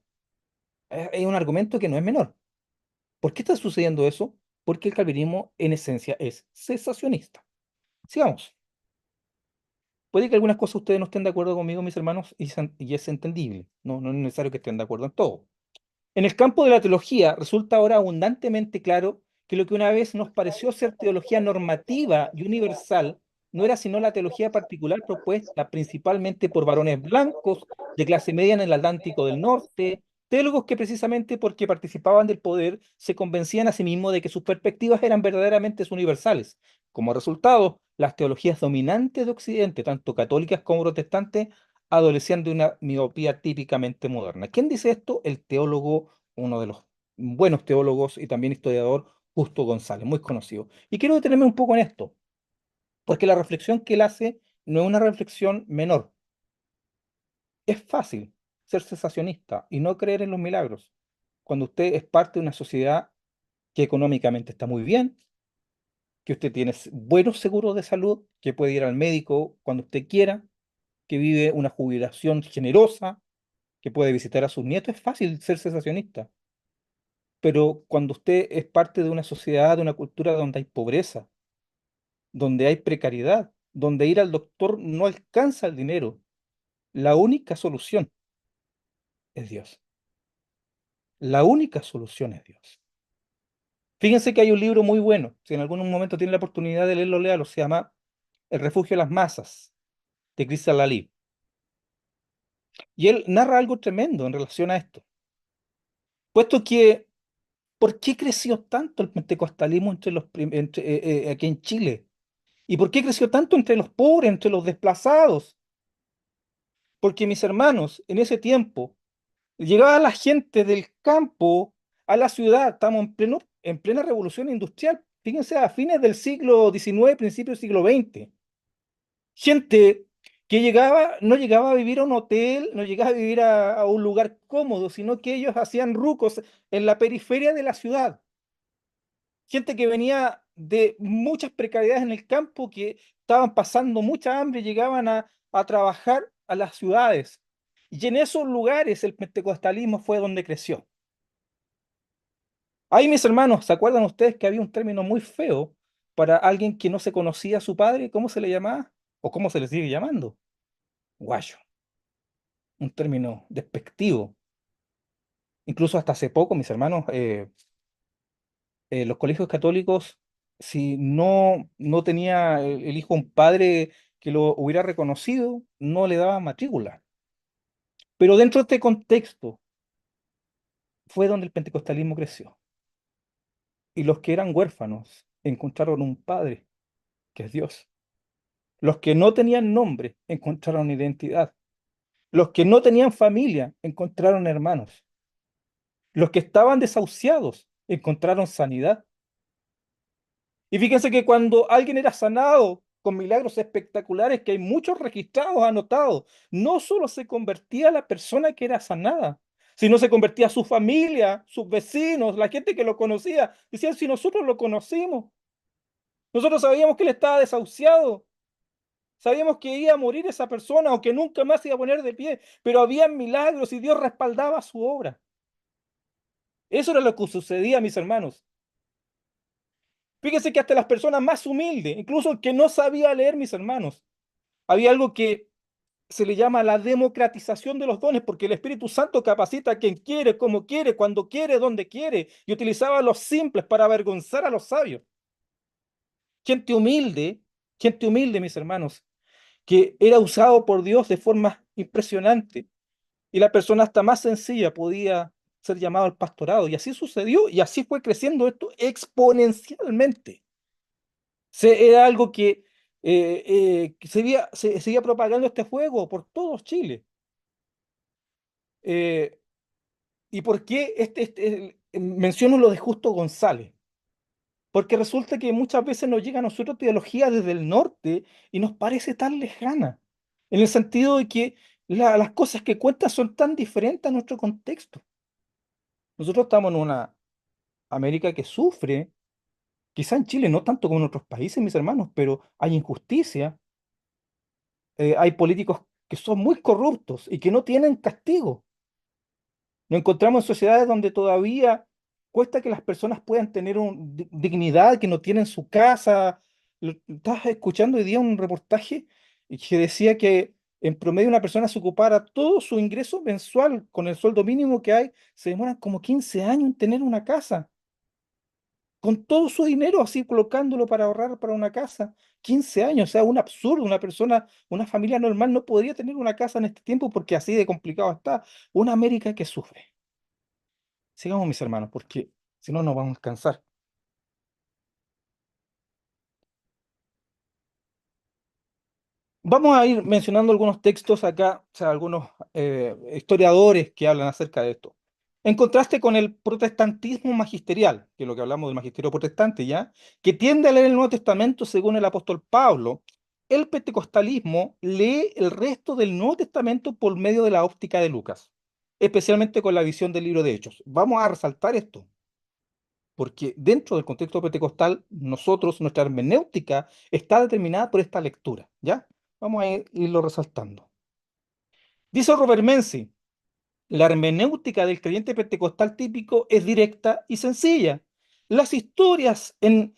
Es un argumento que no es menor. ¿Por qué está sucediendo eso? Porque el calvinismo en esencia es cesacionista. Sigamos. Puede que algunas cosas ustedes no estén de acuerdo conmigo, mis hermanos, y es entendible. No es necesario que estén de acuerdo en todo. En el campo de la teología resulta ahora abundantemente claro que lo que una vez nos pareció ser teología normativa y universal no era sino la teología particular propuesta principalmente por varones blancos de clase media en el Atlántico del Norte, teólogos que precisamente porque participaban del poder se convencían a sí mismos de que sus perspectivas eran verdaderamente universales. Como resultado, las teologías dominantes de Occidente, tanto católicas como protestantes, adolecían de una miopía típicamente moderna. ¿Quién dice esto? El teólogo, uno de los buenos teólogos y también historiador, Justo González, muy conocido. Y quiero detenerme un poco en esto, porque la reflexión que él hace no es una reflexión menor. Es fácil ser cesacionista y no creer en los milagros cuando usted es parte de una sociedad que económicamente está muy bien, que usted tiene buenos seguros de salud, que puede ir al médico cuando usted quiera, que vive una jubilación generosa, que puede visitar a sus nietos. Es fácil ser cesacionista. Pero cuando usted es parte de una sociedad, de una cultura donde hay pobreza, donde hay precariedad, donde ir al doctor no alcanza el dinero, la única solución es Dios. La única solución es Dios. Fíjense que hay un libro muy bueno, si en algún momento tiene la oportunidad de leerlo, léalo, se llama El refugio de las masas, de Crystal Lalí. Y él narra algo tremendo en relación a esto. Puesto que, ¿por qué creció tanto el pentecostalismo aquí en Chile? ¿Y por qué creció tanto entre los pobres, entre los desplazados? Porque mis hermanos, en ese tiempo, llegaba la gente del campo a la ciudad, estamos en plena revolución industrial, fíjense, a fines del siglo XIX, principios del siglo XX. Gente que llegaba, no llegaba a vivir a un hotel, no llegaba a vivir a un lugar cómodo, sino que ellos hacían rucos en la periferia de la ciudad. Gente que venía de muchas precariedades en el campo, que estaban pasando mucha hambre, llegaban a trabajar a las ciudades. Y en esos lugares el pentecostalismo fue donde creció. Ahí, mis hermanos, ¿se acuerdan ustedes que había un término muy feo para alguien que no se conocía a su padre? ¿Cómo se le llamaba? ¿O cómo se le sigue llamando? Guayo. Un término despectivo. Incluso hasta hace poco, mis hermanos, los colegios católicos, si no tenía el hijo un padre que lo hubiera reconocido, no le daban matrícula. Pero dentro de este contexto fue donde el pentecostalismo creció. Y los que eran huérfanos encontraron un padre, que es Dios. Los que no tenían nombre encontraron identidad. Los que no tenían familia encontraron hermanos. Los que estaban desahuciados encontraron sanidad. Y fíjense que cuando alguien era sanado con milagros espectaculares, que hay muchos registrados, anotados, no solo se convertía la persona que era sanada, sino se convertía su familia, sus vecinos, la gente que lo conocía. Decían, si nosotros lo conocimos, nosotros sabíamos que él estaba desahuciado, sabíamos que iba a morir esa persona o que nunca más se iba a poner de pie, pero había milagros y Dios respaldaba su obra. Eso era lo que sucedía, mis hermanos. Fíjense que hasta las personas más humildes, incluso el que no sabía leer, mis hermanos, había algo que se le llama la democratización de los dones, porque el Espíritu Santo capacita a quien quiere, como quiere, cuando quiere, donde quiere, y utilizaba a los simples para avergonzar a los sabios. Gente gente humilde, mis hermanos, que era usado por Dios de forma impresionante, y la persona hasta más sencilla podía ser llamado al pastorado, y así sucedió, y así fue creciendo esto exponencialmente. Era algo que seguía propagando este fuego por todo Chile. Eh, ¿Y por qué menciono lo de Justo González? Porque resulta que muchas veces nos llega a nosotros teología desde el norte y nos parece tan lejana, en el sentido de que las cosas que cuentan son tan diferentes a nuestro contexto. Nosotros estamos en una América que sufre, quizá en Chile no tanto como en otros países, mis hermanos, pero hay injusticia, hay políticos que son muy corruptos y que no tienen castigo. Nos encontramos en sociedades donde todavía cuesta que las personas puedan tener dignidad, que no tienen su casa. Estaba escuchando hoy día un reportaje que decía que en promedio una persona se ocupara todo su ingreso mensual con el sueldo mínimo que hay, se demoran como 15 años en tener una casa, con todo su dinero así colocándolo para ahorrar para una casa. 15 años, o sea, un absurdo, una persona, una familia normal no podría tener una casa en este tiempo porque así de complicado está. Una América que sufre. Sigamos, mis hermanos, porque si no nos vamos a cansar. Vamos a ir mencionando algunos textos acá, o sea, algunos historiadores que hablan acerca de esto. En contraste con el protestantismo magisterial, que es lo que hablamos del magisterio protestante, ¿ya? Que tiende a leer el Nuevo Testamento según el apóstol Pablo, el pentecostalismo lee el resto del Nuevo Testamento por medio de la óptica de Lucas, especialmente con la visión del libro de Hechos. Vamos a resaltar esto, porque dentro del contexto pentecostal, nosotros, nuestra hermenéutica está determinada por esta lectura, ¿ya? Vamos a irlo resaltando. Dice Robert Menzi, la hermenéutica del creyente pentecostal típico es directa y sencilla. Las historias en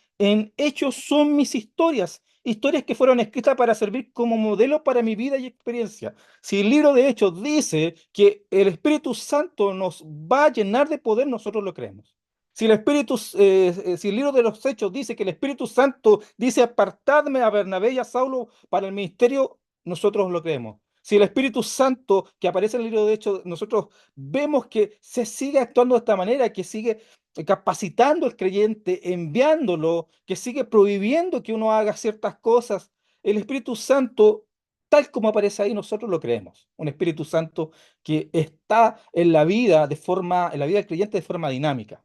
Hechos son mis historias, historias que fueron escritas para servir como modelo para mi vida y experiencia. Si el libro de Hechos dice que el Espíritu Santo nos va a llenar de poder, nosotros lo creemos. Si el libro de los Hechos dice que el Espíritu Santo dice apartadme a Bernabé y a Saulo para el ministerio, nosotros lo creemos. Si el Espíritu Santo que aparece en el libro de Hechos, nosotros vemos que se sigue actuando de esta manera, que sigue capacitando al creyente, enviándolo, que sigue prohibiendo que uno haga ciertas cosas. El Espíritu Santo, tal como aparece ahí, nosotros lo creemos. Un Espíritu Santo que está en la vida en la vida del creyente de forma dinámica.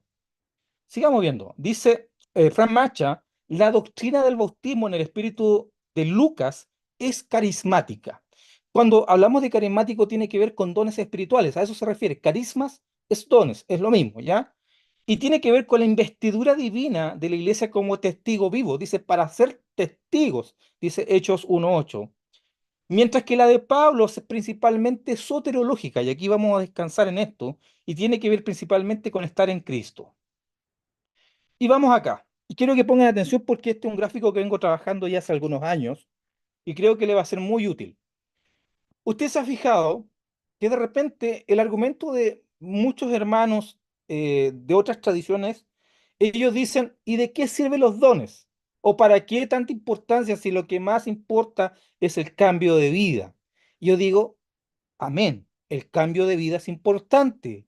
Sigamos viendo. Dice Frank Macha, la doctrina del bautismo en el espíritu de Lucas es carismática. Cuando hablamos de carismático tiene que ver con dones espirituales, a eso se refiere. Carismas es dones, es lo mismo, ¿ya? Y tiene que ver con la investidura divina de la iglesia como testigo vivo. Dice, para ser testigos, dice Hechos 1:8. Mientras que la de Pablo es principalmente soteriológica, y aquí vamos a descansar en esto, y tiene que ver principalmente con estar en Cristo. Y vamos acá. Y quiero que pongan atención porque este es un gráfico que vengo trabajando ya hace algunos años y creo que le va a ser muy útil. Usted se ha fijado que de repente el argumento de muchos hermanos de otras tradiciones, ellos dicen, ¿y de qué sirven los dones? ¿O para qué tanta importancia si lo que más importa es el cambio de vida? Yo digo, amén, el cambio de vida es importante.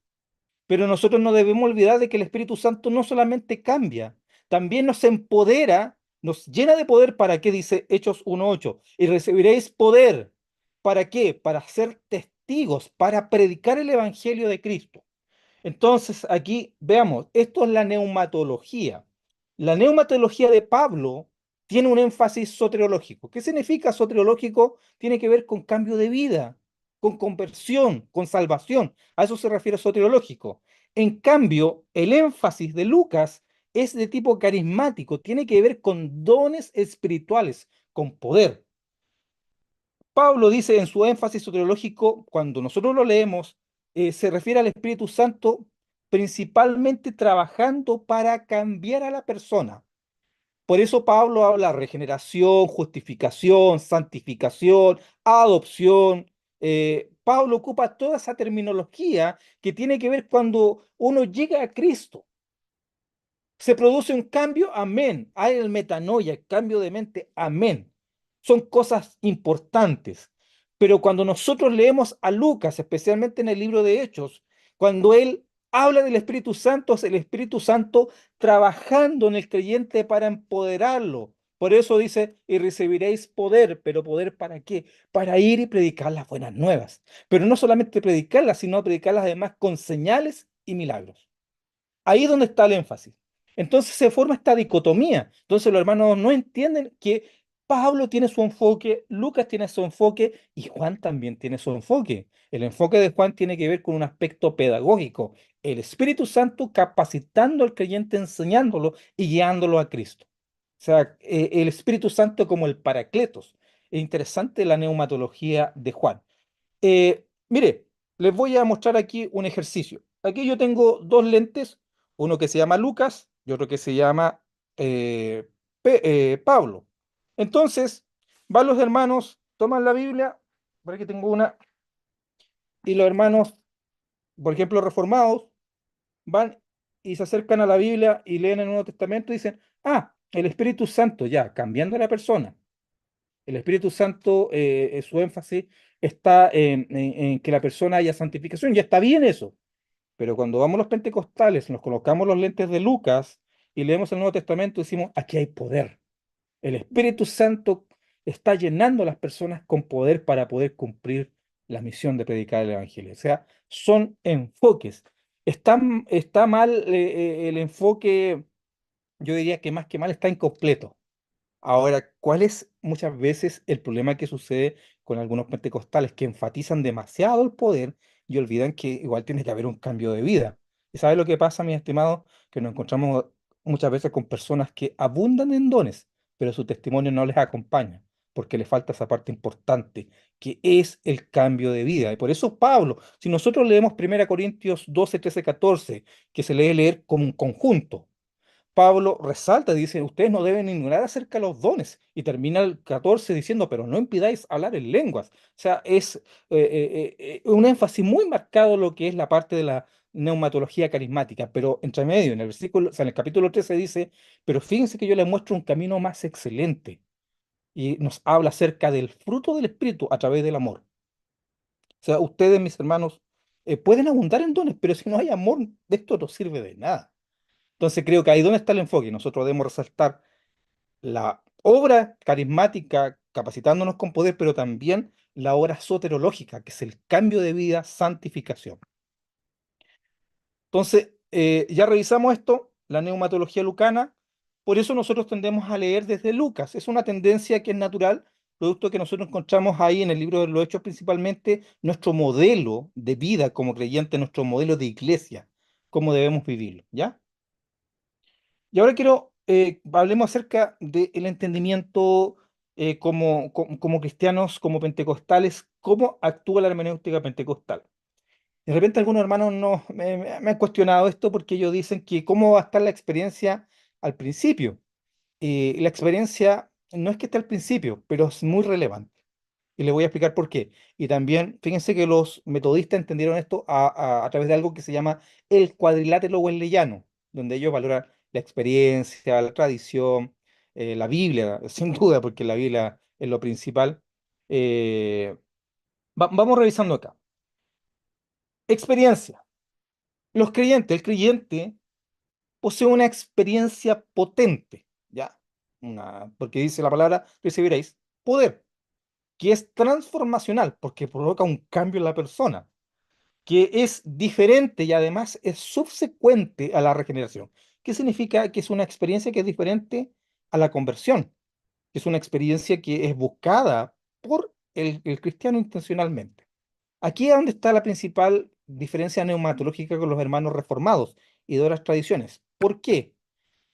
Pero nosotros no debemos olvidar de que el Espíritu Santo no solamente cambia, también nos empodera, nos llena de poder. ¿Para qué? Dice Hechos 1:8. Y recibiréis poder. ¿Para qué? Para ser testigos, para predicar el Evangelio de Cristo. Entonces, aquí veamos, esto es la neumatología. La neumatología de Pablo tiene un énfasis soteriológico. ¿Qué significa soteriológico? Tiene que ver con cambio de vida, con conversión, con salvación. A eso se refiere soteriológico. En cambio, el énfasis de Lucas es de tipo carismático, tiene que ver con dones espirituales, con poder. Pablo dice en su énfasis soteriológico, cuando nosotros lo leemos, se refiere al Espíritu Santo principalmente trabajando para cambiar a la persona. Por eso Pablo habla de regeneración, justificación, santificación, adopción. Pablo ocupa toda esa terminología que tiene que ver cuando uno llega a Cristo. Se produce un cambio, amén. Hay el metanoia, cambio de mente, amén. Son cosas importantes. Pero cuando nosotros leemos a Lucas, especialmente en el libro de Hechos, cuando él habla del Espíritu Santo, es el Espíritu Santo trabajando en el creyente para empoderarlo. Por eso dice, y recibiréis poder, pero poder ¿para qué? Para ir y predicar las buenas nuevas. Pero no solamente predicarlas, sino predicarlas además con señales y milagros. Ahí es donde está el énfasis. Entonces se forma esta dicotomía. Entonces los hermanos no entienden que Pablo tiene su enfoque, Lucas tiene su enfoque y Juan también tiene su enfoque. El enfoque de Juan tiene que ver con un aspecto pedagógico. El Espíritu Santo capacitando al creyente, enseñándolo y guiándolo a Cristo. O sea, el Espíritu Santo como el Paracletos. Es interesante la neumatología de Juan. Mire, les voy a mostrar aquí un ejercicio. Aquí yo tengo dos lentes, uno que se llama Lucas y otro que se llama eh, Pablo. Entonces, van los hermanos, toman la Biblia, por aquí tengo una, y los hermanos, por ejemplo, reformados, van y se acercan a la Biblia y leen el Nuevo Testamento y dicen, ah, el Espíritu Santo, ya, cambiando la persona. El Espíritu Santo, su énfasis está en que la persona haya santificación, ya está bien eso. Pero cuando vamos los pentecostales, nos colocamos los lentes de Lucas y leemos el Nuevo Testamento, decimos, aquí hay poder. El Espíritu Santo está llenando a las personas con poder para poder cumplir la misión de predicar el Evangelio. O sea, son enfoques. Está mal el enfoque, yo diría que mal está incompleto. Ahora, ¿cuál es muchas veces el problema que sucede con algunos pentecostales que enfatizan demasiado el poder y olvidan que igual tiene que haber un cambio de vida? ¿Y sabes lo que pasa, mis estimados? Que nos encontramos muchas veces con personas que abundan en dones, pero su testimonio no les acompaña, porque les falta esa parte importante, que es el cambio de vida. Y por eso Pablo, si nosotros leemos 1 Corintios 12, 13, 14, que se lee leer como un conjunto, Pablo resalta, dice, ustedes no deben ignorar acerca de los dones. Y termina el 14 diciendo, pero no impidáis hablar en lenguas. O sea, es un énfasis muy marcado lo que es la parte de la neumatología carismática. Pero entre medio, en el versículo, o sea, en el capítulo 13 dice, pero fíjense que yo les muestro un camino más excelente. Y nos habla acerca del fruto del Espíritu a través del amor. O sea, ustedes, mis hermanos, pueden abundar en dones, pero si no hay amor, de esto no sirve de nada. Entonces creo que ahí donde está el enfoque. Nosotros debemos resaltar la obra carismática, capacitándonos con poder, pero también la obra soterológica, que es el cambio de vida, santificación. Entonces, ya revisamos esto, la neumatología lucana, por eso nosotros tendemos a leer desde Lucas. Es una tendencia que es natural, producto que nosotros encontramos ahí en el libro de los Hechos principalmente, nuestro modelo de vida como creyente, nuestro modelo de iglesia, cómo debemos vivirlo, ¿ya? Y ahora quiero, hablemos acerca del entendimiento como cristianos, como pentecostales, cómo actúa la hermenéutica pentecostal. De repente algunos hermanos me han cuestionado esto porque ellos dicen que cómo va a estar la experiencia al principio. La experiencia no es que esté al principio, pero es muy relevante. Y les voy a explicar por qué. Y también, fíjense que los metodistas entendieron esto a través de algo que se llama el cuadrilátero wesleyano, donde ellos valoran la experiencia, la tradición, la Biblia, sin duda, porque la Biblia es lo principal. Eh, vamos revisando acá. Experiencia. Los creyentes, el creyente posee una experiencia potente, ¿ya? Porque dice la palabra, recibiréis poder, que es transformacional, porque provoca un cambio en la persona, que es diferente y además es subsecuente a la regeneración. ¿Qué significa? Que es una experiencia que es diferente a la conversión, que es una experiencia que es buscada por el cristiano intencionalmente. Aquí es donde está la principal diferencia neumatológica con los hermanos reformados y de otras tradiciones. ¿Por qué?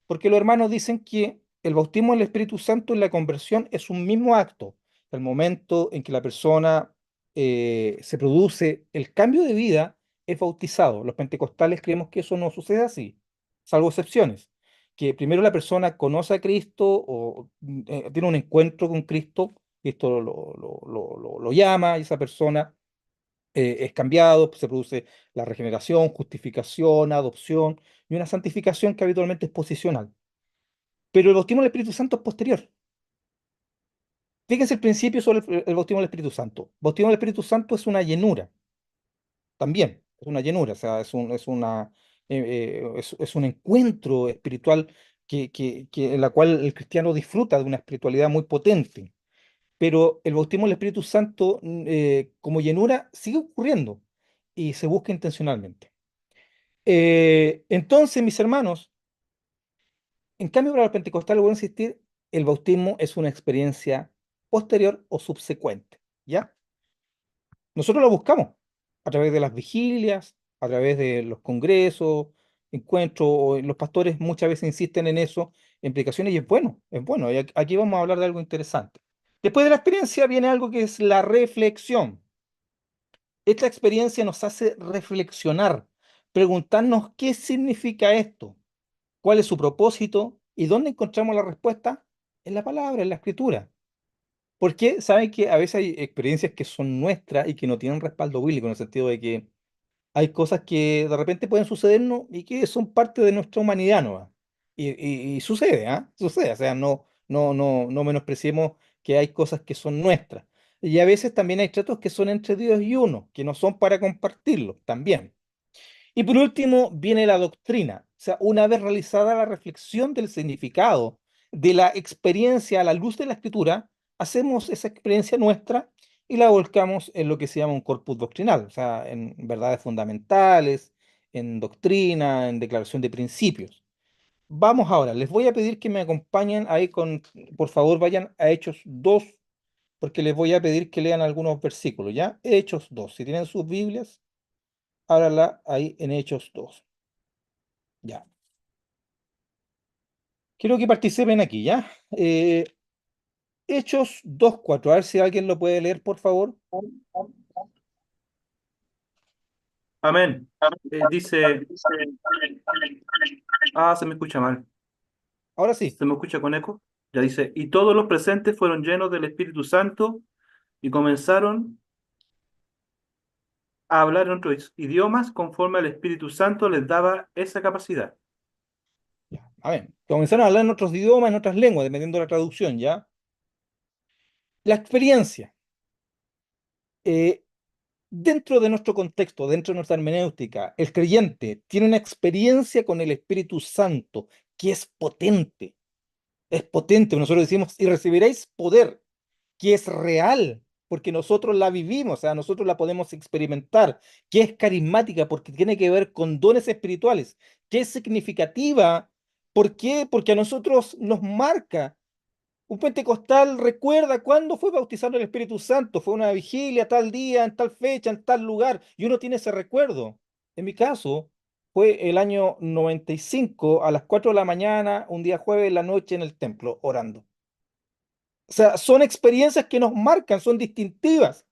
Porque los hermanos dicen que el bautismo del Espíritu Santo y la conversión es un mismo acto. El momento en que la persona se produce el cambio de vida es bautizado. Los pentecostales creemos que eso no sucede así, salvo excepciones. Que primero la persona conoce a Cristo o tiene un encuentro con Cristo, Cristo lo llama y esa persona es cambiado, se produce la regeneración, justificación, adopción y una santificación que habitualmente es posicional. Pero el bautismo del Espíritu Santo es posterior. Fíjense el principio sobre el bautismo del Espíritu Santo. El bautismo del Espíritu Santo es una llenura, también, es una llenura, o sea, es un encuentro espiritual en la cual el cristiano disfruta de una espiritualidad muy potente. Pero el bautismo del Espíritu Santo, como llenura, sigue ocurriendo y se busca intencionalmente. Entonces, mis hermanos, en cambio, para los pentecostales, voy a insistir, el bautismo es una experiencia posterior o subsecuente, ¿ya? Nosotros lo buscamos a través de las vigilias, a través de los congresos, encuentros, los pastores muchas veces insisten en eso, implicaciones, y es bueno, es bueno. Y aquí vamos a hablar de algo interesante. Después de la experiencia viene algo que es la reflexión. Esta experiencia nos hace reflexionar, preguntarnos qué significa esto, cuál es su propósito y dónde encontramos la respuesta en la palabra, en la escritura. Porque saben que a veces hay experiencias que son nuestras y que no tienen respaldo bíblico, en el sentido de que Hay cosas que de repente pueden sucedernos y que son parte de nuestra humanidad, ¿no? Y sucede, ¿ah? Sucede, o sea, no menospreciemos que hay cosas que son nuestras. Y a veces también hay tratos que son entre Dios y uno, que no son para compartirlos también. Y por último viene la doctrina. O sea, una vez realizada la reflexión del significado de la experiencia a la luz de la escritura, hacemos esa experiencia nuestra y la volcamos en lo que se llama un corpus doctrinal, o sea, en verdades fundamentales, en doctrina, en declaración de principios. Vamos ahora, les voy a pedir que me acompañen ahí con, por favor, vayan a Hechos 2, porque les voy a pedir que lean algunos versículos, ¿ya? Hechos 2. Si tienen sus Biblias, ábrala ahí en Hechos 2. Ya. Quiero que participen aquí, ¿ya? Hechos 2:4. A ver si alguien lo puede leer, por favor. Amén. Dice, se me escucha mal. Ahora sí. ¿Se me escucha con eco? Ya dice, y todos los presentes fueron llenos del Espíritu Santo y comenzaron a hablar en otros idiomas conforme al Espíritu Santo les daba esa capacidad. Ya. A ver, comenzaron a hablar en otros idiomas, en otras lenguas, dependiendo de la traducción, ¿ya? La experiencia. eh, Dentro de nuestro contexto, dentro de nuestra hermenéutica, el creyente tiene una experiencia con el Espíritu Santo que es potente. Es potente. Nosotros decimos, y recibiréis poder, que es real, porque nosotros la vivimos, o sea, nosotros la podemos experimentar, que es carismática, porque tiene que ver con dones espirituales, que es significativa. ¿Por qué? Porque a nosotros nos marca. Un pentecostal recuerda cuándo fue bautizado en el Espíritu Santo, fue una vigilia, tal día, en tal fecha, en tal lugar, y uno tiene ese recuerdo. En mi caso, fue el año 95 a las 4 de la mañana, un día jueves en la noche en el templo, orando. O sea, son experiencias que nos marcan, son distintivas.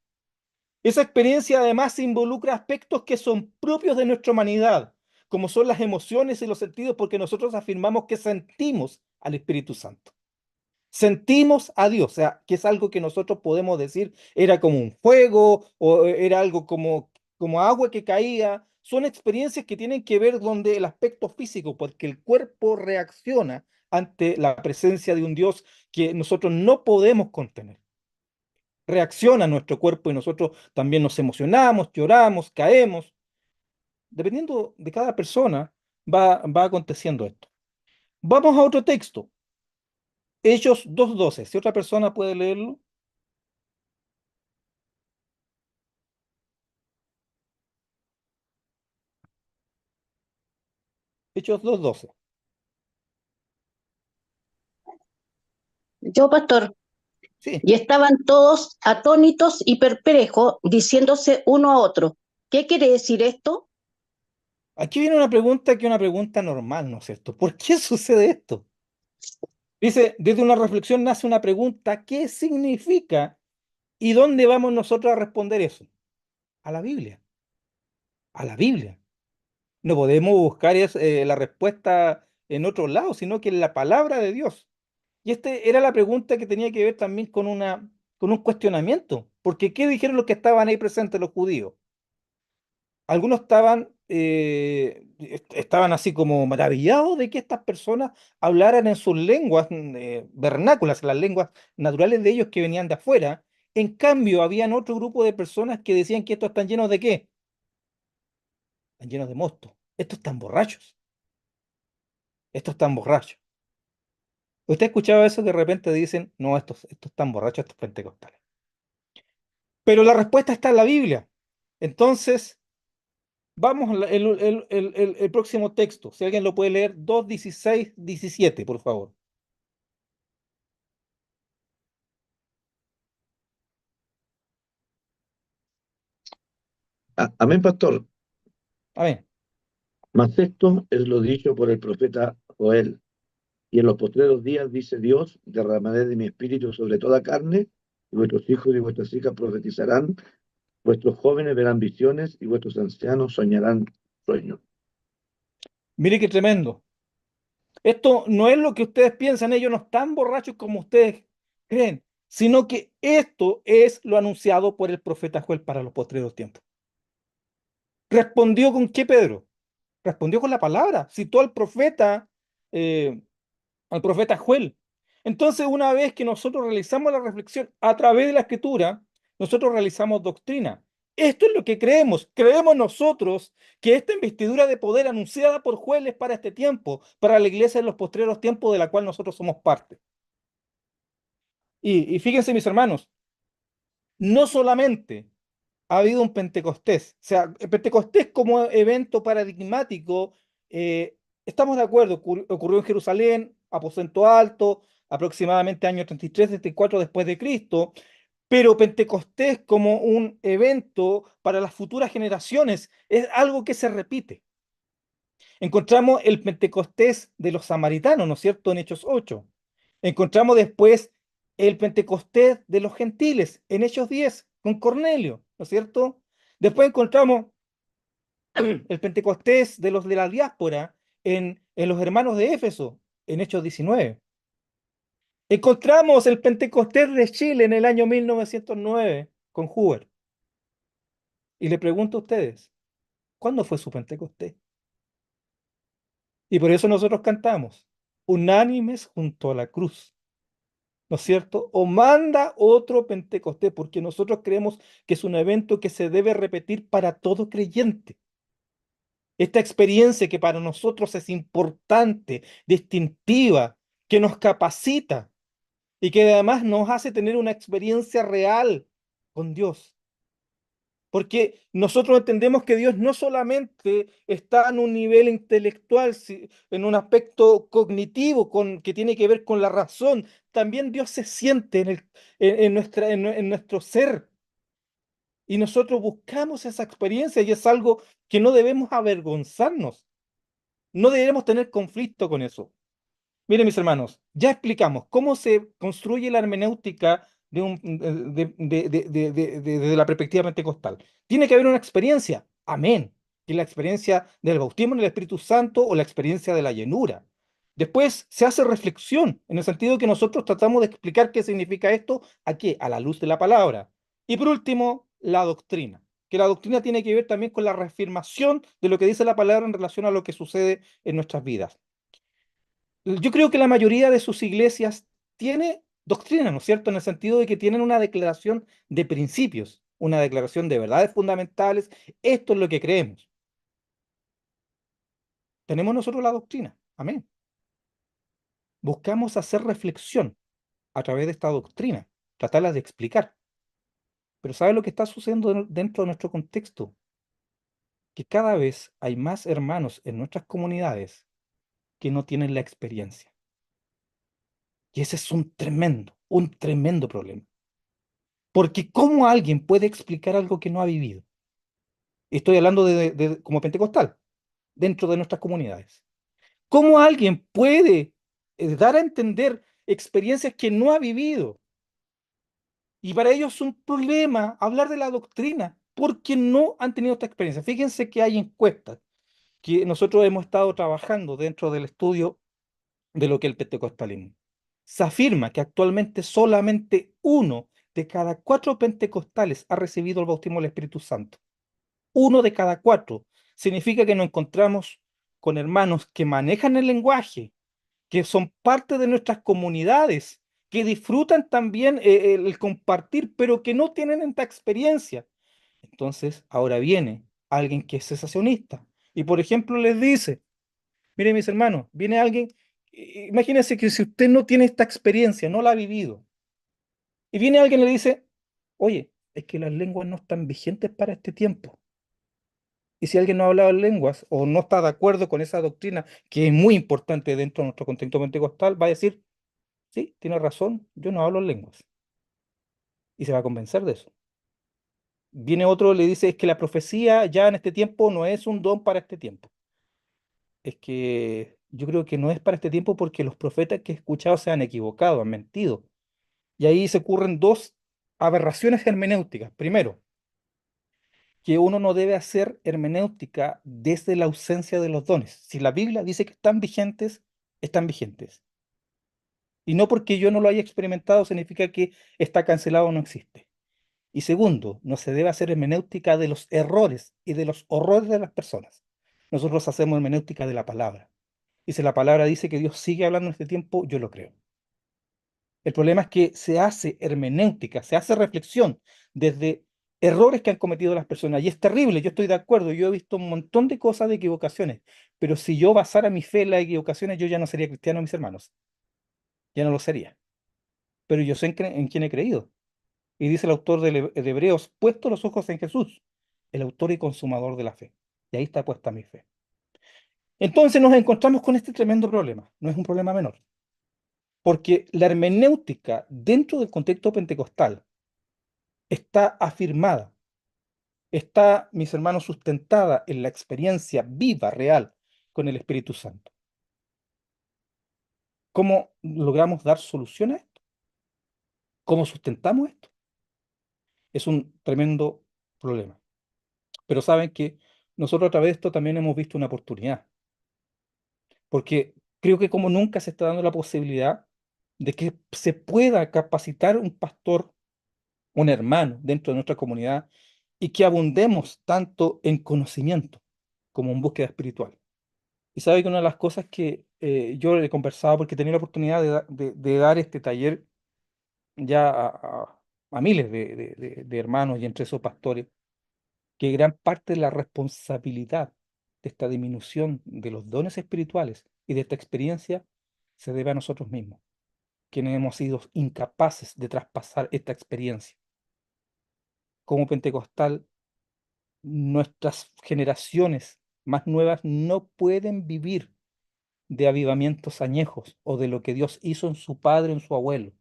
Esa experiencia además involucra aspectos que son propios de nuestra humanidad, como son las emociones y los sentidos, porque nosotros afirmamos que sentimos al Espíritu Santo. Sentimos a Dios, o sea, que es algo que nosotros podemos decir era como un fuego o era algo como agua que caía. Son experiencias que tienen que ver donde el aspecto físico, porque el cuerpo reacciona ante la presencia de un Dios que nosotros no podemos contener. Reacciona nuestro cuerpo y nosotros también nos emocionamos, lloramos, caemos. Dependiendo de cada persona, va aconteciendo esto. Vamos a otro texto, Hechos 2:12. Si otra persona puede leerlo. Hechos 2:12. Yo, pastor, Sí, y estaban todos atónitos y perplejos, diciéndose uno a otro, ¿qué quiere decir esto? aquí viene una pregunta que es una pregunta normal, ¿no es cierto? ¿Por qué sucede esto? Dice, desde una reflexión nace una pregunta, ¿qué significa y dónde vamos nosotros a responder eso? A la Biblia, a la Biblia. No podemos buscar la respuesta en otro lado, sino que en la palabra de Dios. Y esta era la pregunta que tenía que ver también con un cuestionamiento, porque ¿qué dijeron los que estaban ahí presentes, los judíos? Algunos estaban así como maravillados de que estas personas hablaran en sus lenguas vernáculas, las lenguas naturales de ellos que venían de afuera. En cambio, habían otro grupo de personas que decían que estos están llenos ¿de qué? Están llenos de mosto. Estos están borrachos. Estos están borrachos. ¿Usted ha escuchado eso? De repente dicen, no, estos están borrachos, estos pentecostales. Pero la respuesta está en la Biblia. Entonces, vamos el próximo texto. Si alguien lo puede leer, 2:16-17, por favor. Amén, pastor. Amén. Mas esto es lo dicho por el profeta Joel. Y en los postreros días, dice Dios, derramaré de mi espíritu sobre toda carne, y vuestros hijos y vuestras hijas profetizarán, vuestros jóvenes verán visiones, y vuestros ancianos soñarán sueños. Mire qué tremendo. Esto no es lo que ustedes piensan, ellos no están borrachos como ustedes creen, sino que esto es lo anunciado por el profeta Joel para los postreros tiempos. ¿Respondió con qué, Pedro? Respondió con la palabra. Citó eh, al profeta Joel. Entonces, una vez que nosotros realizamos la reflexión a través de la escritura, nosotros realizamos doctrina. Esto es lo que creemos. Creemos nosotros que esta investidura de poder anunciada por Joel es para este tiempo, para la iglesia en los postreros tiempos de la cual nosotros somos parte. Y fíjense, mis hermanos, no solamente ha habido un Pentecostés. O sea, el Pentecostés como evento paradigmático, estamos de acuerdo, ocurrió en Jerusalén, aposento alto, aproximadamente año 33-34 después de Cristo, pero Pentecostés como un evento para las futuras generaciones es algo que se repite. Encontramos el Pentecostés de los samaritanos, ¿no es cierto?, en Hechos 8. Encontramos después el Pentecostés de los gentiles en Hechos 10, con Cornelio, ¿no es cierto? Después encontramos el Pentecostés de los de la diáspora en los hermanos de Éfeso, en Hechos 19. Encontramos el Pentecostés de Chile en el año 1909, con Hoover. Y le pregunto a ustedes, ¿cuándo fue su Pentecostés? Y por eso nosotros cantamos, unánimes junto a la cruz, ¿no es cierto? O manda otro Pentecostés, porque nosotros creemos que es un evento que se debe repetir para todo creyente. Esta experiencia que para nosotros es importante, distintiva, que nos capacita y que además nos hace tener una experiencia real con Dios. Porque nosotros entendemos que Dios no solamente está en un nivel intelectual, en un aspecto cognitivo que tiene que ver con la razón, también Dios se siente en nuestro ser. Y nosotros buscamos esa experiencia y es algo que no debemos avergonzarnos. No debemos tener conflicto con eso. Miren, mis hermanos, ya explicamos cómo se construye la hermenéutica desde la perspectiva pentecostal. Tiene que haber una experiencia, amén, que es la experiencia del bautismo en el Espíritu Santo o la experiencia de la llenura. Después se hace reflexión, en el sentido que nosotros tratamos de explicar qué significa esto, ¿a qué? A la luz de la palabra. Y por último, la doctrina, que la doctrina tiene que ver también con la reafirmación de lo que dice la palabra en relación a lo que sucede en nuestras vidas. Yo creo que la mayoría de sus iglesias tiene doctrina, ¿no es cierto? En el sentido de que tienen una declaración de principios, una declaración de verdades fundamentales. Esto es lo que creemos. Tenemos nosotros la doctrina. Amén. Buscamos hacer reflexión a través de esta doctrina, tratarla de explicar. Pero ¿sabe lo que está sucediendo dentro de nuestro contexto? Que cada vez hay más hermanos en nuestras comunidades que no tienen la experiencia. Y ese es un tremendo problema. Porque ¿cómo alguien puede explicar algo que no ha vivido? Estoy hablando como pentecostal, dentro de nuestras comunidades. ¿Cómo alguien puede dar a entender experiencias que no ha vivido? Y para ellos es un problema hablar de la doctrina, porque no han tenido esta experiencia. Fíjense que hay encuestas que nosotros hemos estado trabajando dentro del estudio de lo que es el pentecostalismo. Se afirma que actualmente solamente 1 de cada 4 pentecostales ha recibido el bautismo del Espíritu Santo. 1 de cada 4. Significa que nos encontramos con hermanos que manejan el lenguaje, que son parte de nuestras comunidades, que disfrutan también el compartir, pero que no tienen esta experiencia. Entonces, ahora viene alguien que es cesacionista y, por ejemplo, les dice, mire, mis hermanos, viene alguien, imagínense que si usted no tiene esta experiencia, no la ha vivido, y viene alguien y le dice, oye, es que las lenguas no están vigentes para este tiempo. Y si alguien no ha hablado en lenguas o no está de acuerdo con esa doctrina, que es muy importante dentro de nuestro contexto pentecostal, va a decir, sí, tiene razón, yo no hablo en lenguas. Y se va a convencer de eso. Viene otro y le dice, es que la profecía ya en este tiempo no es un don para este tiempo. Es que yo creo que no es para este tiempo porque los profetas que he escuchado se han equivocado, han mentido. Y ahí se ocurren 2 aberraciones hermenéuticas. Primero, que uno no debe hacer hermenéutica desde la ausencia de los dones. Si la Biblia dice que están vigentes, están vigentes. Y no porque yo no lo haya experimentado significa que está cancelado o no existe. Y segundo, no se debe hacer hermenéutica de los errores y de los horrores de las personas. Nosotros hacemos hermenéutica de la palabra. Y si la palabra dice que Dios sigue hablando en este tiempo, yo lo creo. El problema es que se hace hermenéutica, se hace reflexión desde errores que han cometido las personas. Y es terrible, yo estoy de acuerdo, yo he visto un montón de cosas de equivocaciones, pero si yo basara mi fe en las equivocaciones, yo ya no sería cristiano, mis hermanos, ya no lo sería. Pero yo sé en quién he creído. Y dice el autor de Hebreos, puesto los ojos en Jesús, el autor y consumador de la fe. Y ahí está puesta mi fe. Entonces nos encontramos con este tremendo problema. No es un problema menor. Porque la hermenéutica dentro del contexto pentecostal está afirmada, está, mis hermanos, sustentada en la experiencia viva, real, con el Espíritu Santo. ¿Cómo logramos dar solución a esto? ¿Cómo sustentamos esto? Es un tremendo problema. Pero saben que nosotros a través de esto también hemos visto una oportunidad, porque creo que como nunca se está dando la posibilidad de que se pueda capacitar un pastor, un hermano dentro de nuestra comunidad y que abundemos tanto en conocimiento como en búsqueda espiritual. Y sabe que una de las cosas que yo he conversado, porque he tenido la oportunidad de dar este taller ya a miles de hermanos y entre esos pastores, que gran parte de la responsabilidad de esta disminución de los dones espirituales y de esta experiencia se debe a nosotros mismos, quienes hemos sido incapaces de traspasar esta experiencia. Como pentecostal, nuestras generaciones más nuevas no pueden vivir de avivamientos añejos o de lo que Dios hizo en su padre, en su abuelo.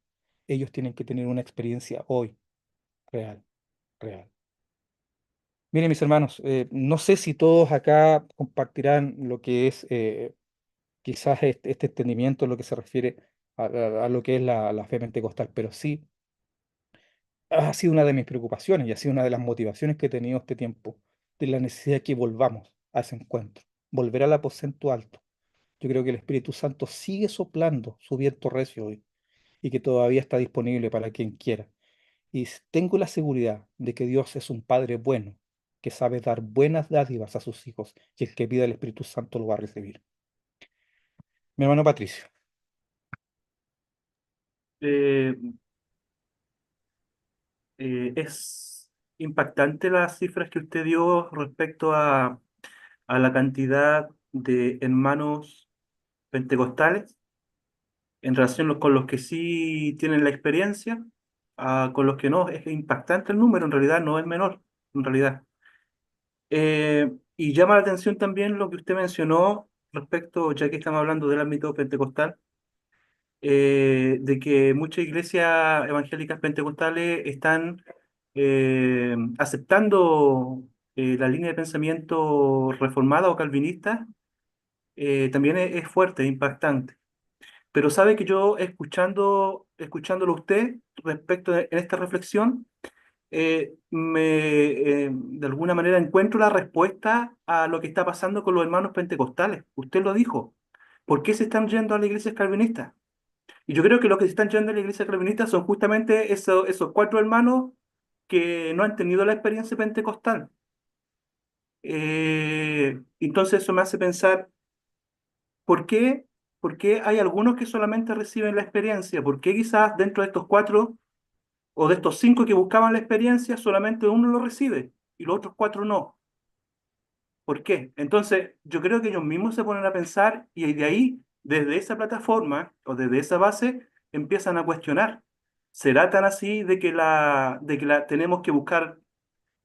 Ellos tienen que tener una experiencia hoy, real, real. Miren, mis hermanos, no sé si todos acá compartirán lo que es quizás este entendimiento en lo que se refiere a lo que es la fe pentecostal, pero sí ha sido una de mis preocupaciones y ha sido una de las motivaciones que he tenido este tiempo, de la necesidad de que volvamos a ese encuentro, volver al aposento alto. Yo creo que el Espíritu Santo sigue soplando su viento recio hoy y que todavía está disponible para quien quiera. Y tengo la seguridad de que Dios es un Padre bueno, que sabe dar buenas dádivas a sus hijos y el que pida el Espíritu Santo lo va a recibir. Mi hermano Patricio. Eh, es impactante las cifras que usted dio respecto a la cantidad de hermanos pentecostales en relación con los que sí tienen la experiencia, con los que no. Es impactante el número, en realidad no es menor, en realidad. Y llama la atención también lo que usted mencionó respecto, ya que estamos hablando del ámbito pentecostal, de que muchas iglesias evangélicas pentecostales están aceptando la línea de pensamiento reformada o calvinista. También es fuerte, es impactante. Pero sabe que yo escuchándolo a usted respecto en esta reflexión, de alguna manera encuentro la respuesta a lo que está pasando con los hermanos pentecostales. Usted lo dijo. ¿Por qué se están yendo a la iglesia calvinista? Y yo creo que los que se están yendo a la iglesia calvinista son justamente esos cuatro hermanos que no han tenido la experiencia pentecostal. Entonces eso me hace pensar, ¿por qué? ¿Por qué hay algunos que solamente reciben la experiencia? ¿Por qué quizás dentro de estos cuatro o de estos cinco que buscaban la experiencia solamente uno lo recibe y los otros cuatro no? ¿Por qué? Entonces yo creo que ellos mismos se ponen a pensar y de ahí, desde esa plataforma o desde esa base, empiezan a cuestionar. ¿Será tan así de que tenemos que buscar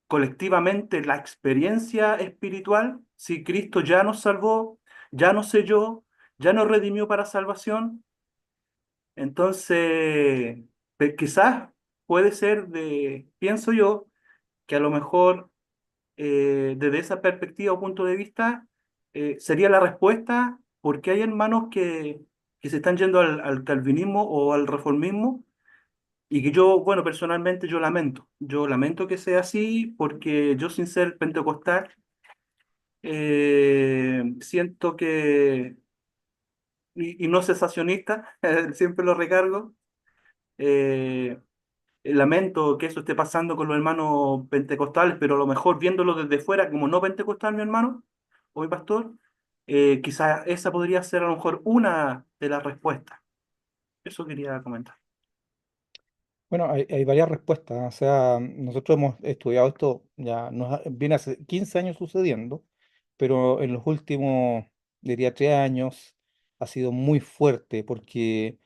colectivamente la experiencia espiritual? Si Cristo ya nos salvó, ya nos selló, ya nos redimió para salvación. Entonces, quizás puede ser pienso yo, que a lo mejor desde esa perspectiva o punto de vista sería la respuesta, porque hay hermanos que se están yendo al calvinismo o al reformismo y que yo, bueno, personalmente yo lamento que sea así porque yo sin ser pentecostal siento que, y no cesacionista, siempre lo recargo, eh, lamento que eso esté pasando con los hermanos pentecostales, pero a lo mejor viéndolo desde fuera como no pentecostal, mi hermano o mi pastor, quizás esa podría ser a lo mejor una de las respuestas. Eso quería comentar. Bueno, hay varias respuestas. O sea, nosotros hemos estudiado esto, ya viene hace 15 años sucediendo, pero en los últimos, diría 3 años, ha sido muy fuerte porque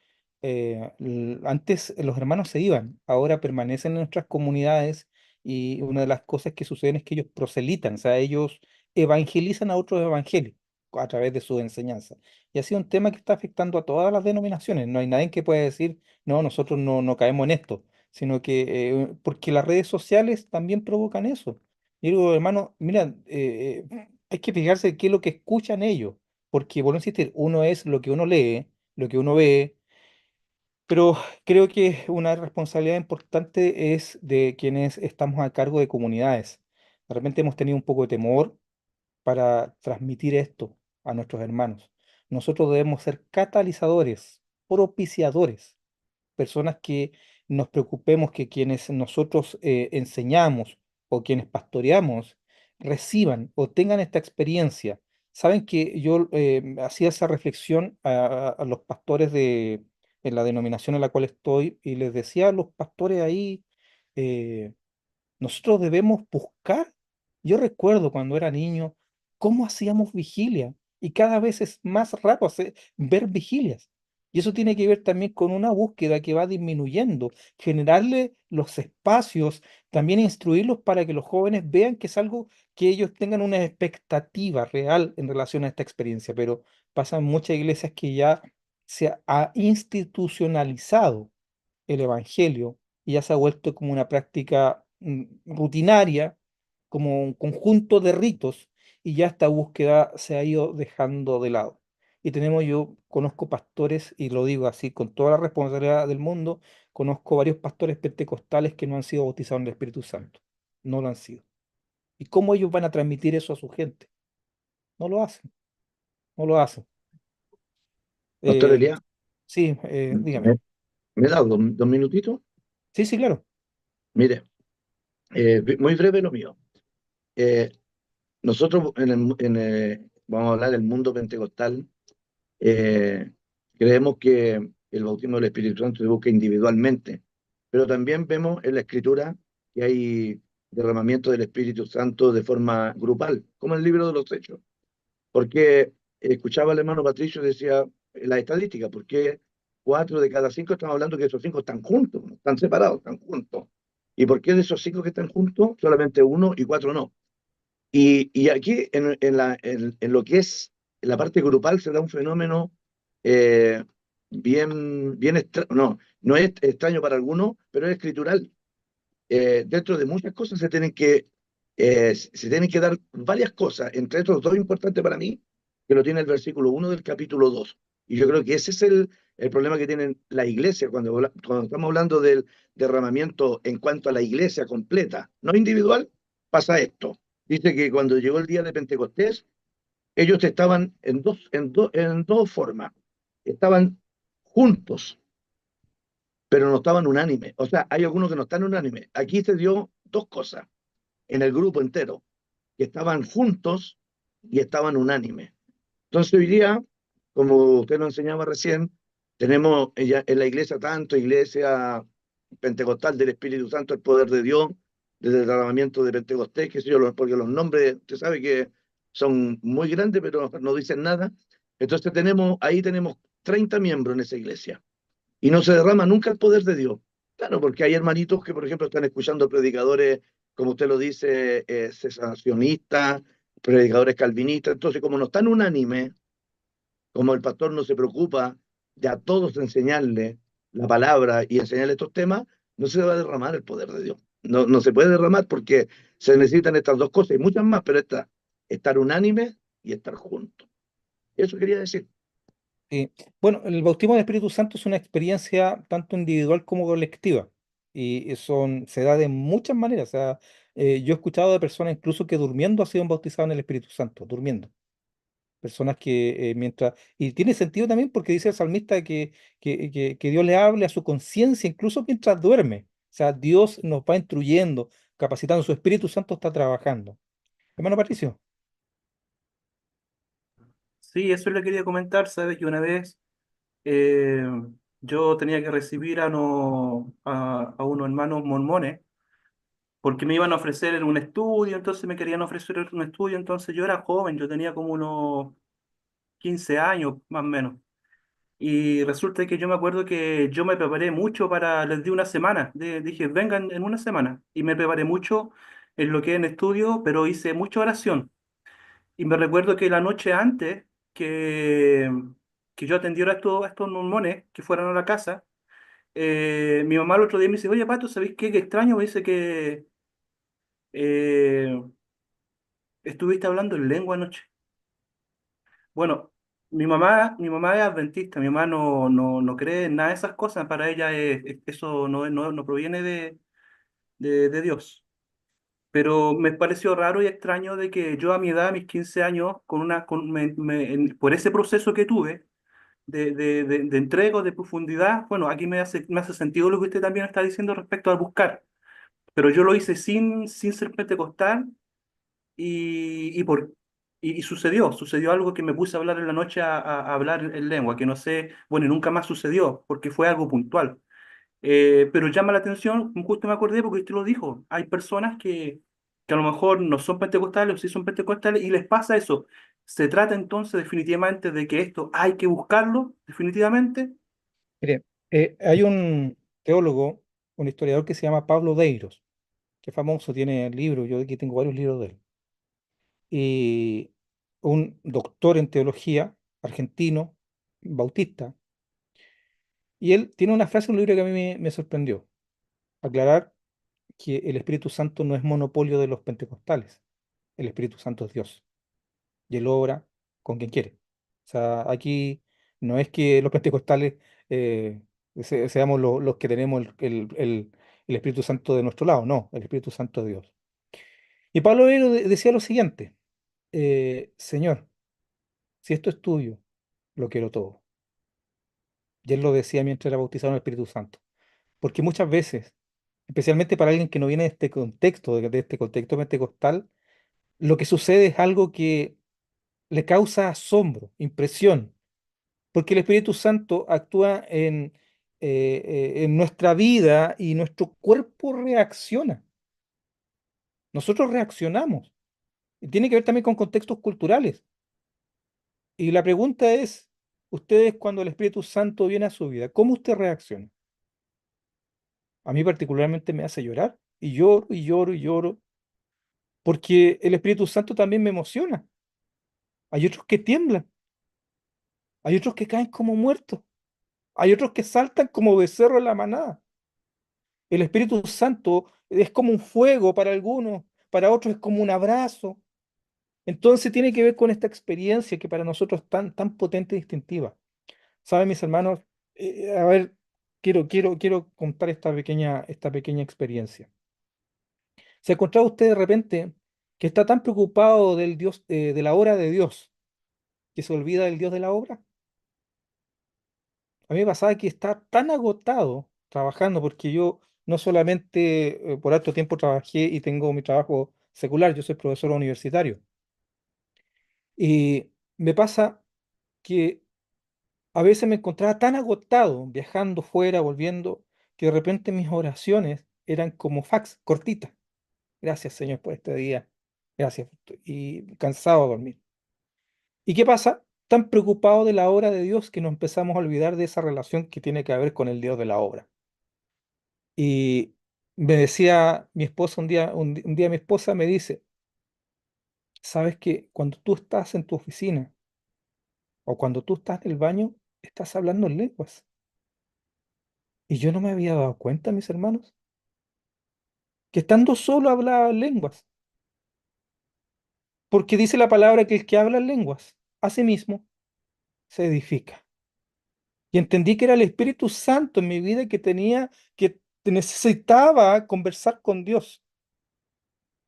antes los hermanos se iban, ahora permanecen en nuestras comunidades y una de las cosas que suceden es que ellos proselitan, o sea, ellos evangelizan a otros evangelios a través de su enseñanza. Y ha sido un tema que está afectando a todas las denominaciones. No hay nadie que pueda decir no, nosotros no caemos en esto, sino que porque las redes sociales también provocan eso. Y digo, hermano, mira, hay que fijarse qué es lo que escuchan ellos, porque, bueno, insistir, uno es lo que uno lee, lo que uno ve, pero creo que una responsabilidad importante es de quienes estamos a cargo de comunidades. De repente hemos tenido un poco de temor para transmitir esto a nuestros hermanos. Nosotros debemos ser catalizadores, propiciadores, personas que nos preocupemos que quienes nosotros enseñamos o quienes pastoreamos reciban o tengan esta experiencia. Saben que yo hacía esa reflexión a los pastores en la denominación en la cual estoy y les decía a los pastores ahí, eh, nosotros debemos buscar. Yo recuerdo cuando era niño cómo hacíamos vigilia y cada vez es más raro ver vigilias. Y eso tiene que ver también con una búsqueda que va disminuyendo, generarle los espacios, también instruirlos para que los jóvenes vean que es algo que ellos tengan una expectativa real en relación a esta experiencia. Pero pasan muchas iglesias que ya se ha institucionalizado el Evangelio y ya se ha vuelto como una práctica rutinaria, como un conjunto de ritos, y ya esta búsqueda se ha ido dejando de lado. Y yo conozco pastores, y lo digo así con toda la responsabilidad del mundo, conozco varios pastores pentecostales que no han sido bautizados en el Espíritu Santo. No lo han sido. ¿Y cómo ellos van a transmitir eso a su gente? No lo hacen, no lo hacen. Pastor Eh, Elías, sí, dígame. ¿me, me da dos minutitos? Sí, sí, claro. Mire, muy breve lo mío. Eh, nosotros vamos a hablar del mundo pentecostal. eh, Creemos que el bautismo del Espíritu Santo se busca individualmente, pero también vemos en la Escritura que hay derramamiento del Espíritu Santo de forma grupal, como en el libro de los Hechos. Porque escuchaba al hermano Patricio y decía la estadística, porque 4 de cada 5 estamos hablando que esos 5 están juntos, no están separados, están juntos. ¿Y por qué de esos 5 que están juntos, solamente 1 y 4 no? Y aquí, en lo que es la parte grupal, se da un fenómeno eh, bien extraño, no es extraño para algunos, pero es escritural. Dentro de muchas cosas se tienen que dar varias cosas, entre estos dos importantes para mí, que lo tiene el versículo 1 del capítulo 2. Y yo creo que ese es el problema que tienen la iglesia cuando estamos hablando del derramamiento en cuanto a la iglesia completa, no individual, pasa esto. Dice que cuando llegó el día de Pentecostés, ellos estaban en dos formas. Estaban juntos, pero no estaban unánimes. O sea, hay algunos que no están unánimes. Aquí se dio dos cosas en el grupo entero, que estaban juntos y estaban unánimes. Entonces hoy día, como usted lo enseñaba recién, tenemos en la iglesia tanto, iglesia pentecostal del Espíritu Santo, el poder de Dios, desde el derramamiento de Pentecostés, que sé yo, porque los nombres, usted sabe que son muy grandes, pero no dicen nada. Entonces ahí tenemos 30 miembros en esa iglesia y no se derrama nunca el poder de Dios. Claro, porque hay hermanitos que, por ejemplo, están escuchando predicadores, como usted lo dice, cesacionistas, predicadores calvinistas. Entonces, como no están unánimes, como el pastor no se preocupa de a todos enseñarle la palabra y enseñarle estos temas, no se va a derramar el poder de Dios. No se puede derramar porque se necesitan estas dos cosas y muchas más, pero estar unánime y estar juntos. Eso quería decir. Bueno, el bautismo del Espíritu Santo es una experiencia tanto individual como colectiva y se da de muchas maneras. O sea, yo he escuchado de personas incluso que durmiendo han sido bautizados en el Espíritu Santo, durmiendo. Personas que y tiene sentido también porque dice el salmista que Dios le hable a su conciencia incluso mientras duerme. O sea, Dios nos va instruyendo, capacitando, su Espíritu Santo está trabajando. Hermano Patricio, Sí, eso le quería comentar, sabes que una vez eh, yo tenía que recibir a unos hermanos mormones porque me iban a ofrecer un estudio, entonces me querían ofrecer un estudio, entonces yo era joven, yo tenía como unos 15 años más o menos. Y resulta que yo me acuerdo que yo me preparé mucho les di una semana, dije, vengan en una semana, y me preparé mucho en lo que es en estudio, pero hice mucha oración. Y me recuerdo que la noche antes que, que yo atendiera a estos mormones que fueran a la casa, mi mamá el otro día me dice, oye, Pato, ¿sabéis qué? Qué extraño, me dice que eh, estuviste hablando en lengua anoche. Bueno, mi mamá es adventista, mi mamá no cree en nada de esas cosas, para ella eso no proviene de Dios. Pero me pareció raro y extraño de que yo a mi edad, a mis 15 años, por ese proceso que tuve de entrega, de profundidad, bueno, aquí me hace sentido lo que usted también está diciendo respecto al buscar, pero yo lo hice sin ser pentecostal y, y, por, y sucedió algo que me puse a hablar en la noche a hablar en lengua, que no sé, bueno, y nunca más sucedió, porque fue algo puntual. Pero llama la atención, justo me acordé porque usted lo dijo, hay personas que a lo mejor no son pentecostales o sí son pentecostales y les pasa eso. Se trata entonces definitivamente de que esto hay que buscarlo, definitivamente. mire, hay un teólogo, un historiador que se llama Pablo Deiros, que es famoso, tiene libros, yo aquí tengo varios libros de él, y un doctor en teología argentino, bautista, y él tiene una frase en un libro que a mí me sorprendió, aclarar que el Espíritu Santo no es monopolio de los pentecostales, el Espíritu Santo es Dios, y él obra con quien quiere. O sea, aquí no es que los pentecostales eh, seamos los que tenemos el Espíritu Santo de nuestro lado, no, el Espíritu Santo de Dios. Y Pablo Vero decía lo siguiente, Señor, si esto es tuyo, lo quiero todo. Y él lo decía mientras era bautizado en el Espíritu Santo. Porque muchas veces, especialmente para alguien que no viene de este contexto, de este contexto pentecostal, lo que sucede es algo que le causa asombro, impresión, porque el Espíritu Santo actúa en nuestra vida y nuestro cuerpo reacciona. Nosotros reaccionamos. Y tiene que ver también con contextos culturales. Y la pregunta es, ustedes cuando el Espíritu Santo viene a su vida, ¿cómo usted reacciona? A mí particularmente me hace llorar y lloro y lloro y lloro porque el Espíritu Santo también me emociona. Hay otros que tiemblan, hay otros que caen como muertos, hay otros que saltan como becerro en la manada. El Espíritu Santo es como un fuego para algunos, para otros es como un abrazo. Entonces tiene que ver con esta experiencia que para nosotros es tan potente y distintiva. ¿Saben, mis hermanos? A ver, quiero contar esta pequeña experiencia. ¿Se ha encontrado usted de repente que está tan preocupado del Dios, de la obra de Dios, que se olvida del Dios de la obra? A mí me pasaba que está tan agotado trabajando, porque yo no solamente por alto tiempo trabajé y tengo mi trabajo secular, yo soy profesor universitario. Y me pasa que a veces me encontraba tan agotado viajando fuera, volviendo, que de repente mis oraciones eran como fax, cortitas. Gracias, Señor, por este día. Gracias. Y cansado de dormir. ¿Y qué pasa? Tan preocupado de la obra de Dios que nos empezamos a olvidar de esa relación que tiene que ver con el Dios de la obra. Y me decía mi esposa un día mi esposa me dice, ¿sabes que cuando tú estás en tu oficina o cuando tú estás en el baño, estás hablando en lenguas? Y yo no me había dado cuenta, mis hermanos, que estando solo hablaba en lenguas, porque dice la palabra que el que habla en lenguas, a sí mismo, se edifica. Y entendí que era el Espíritu Santo en mi vida que necesitaba conversar con Dios.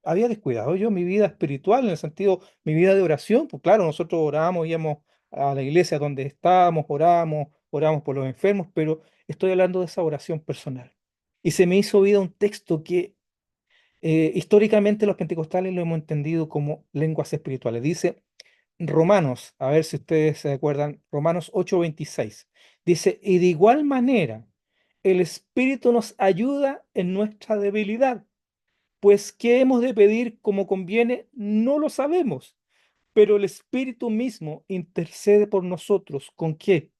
Había descuidado yo mi vida espiritual, en el sentido, mi vida de oración. Pues claro, nosotros orábamos, íbamos a la iglesia donde estábamos, oramos por los enfermos, pero estoy hablando de esa oración personal. Y se me hizo vida un texto que históricamente los pentecostales lo hemos entendido como lenguas espirituales. Dice Romanos, a ver si ustedes se acuerdan, Romanos 8:26. Dice, y de igual manera, el Espíritu nos ayuda en nuestra debilidad, pues qué hemos de pedir como conviene, no lo sabemos, pero el Espíritu mismo intercede por nosotros. ¿Con qué?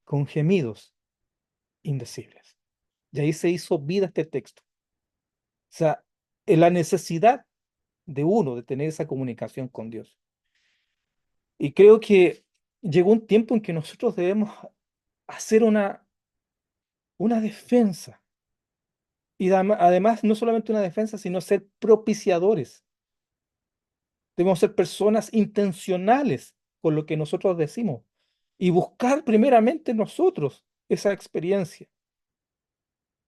Con gemidos indecibles. Y ahí se hizo vida este texto. O sea, en la necesidad de uno de tener esa comunicación con Dios. Y creo que llegó un tiempo en que nosotros debemos hacer una defensa. Y además, no solamente una defensa, sino ser propiciadores. Debemos ser personas intencionales con lo que nosotros decimos y buscar primeramente nosotros esa experiencia.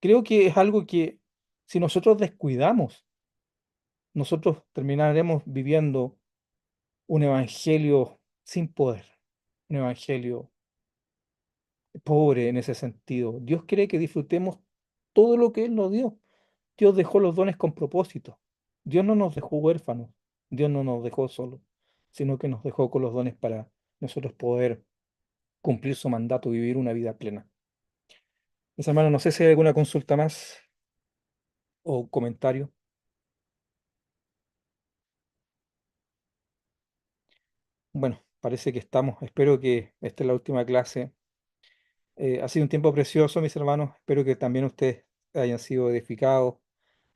Creo que es algo que si nosotros descuidamos, nosotros terminaremos viviendo un evangelio sin poder, un evangelio pobre en ese sentido. Dios quiere que disfrutemos todo lo que Él nos dio. Dios dejó los dones con propósito. Dios no nos dejó huérfanos. Dios no nos dejó solos, sino que nos dejó con los dones para nosotros poder cumplir su mandato y vivir una vida plena. Mis hermanos, no sé si hay alguna consulta más o comentario. Bueno, parece que estamos. Espero que esta es la última clase. Ha sido un tiempo precioso, mis hermanos. Espero que también ustedes hayan sido edificados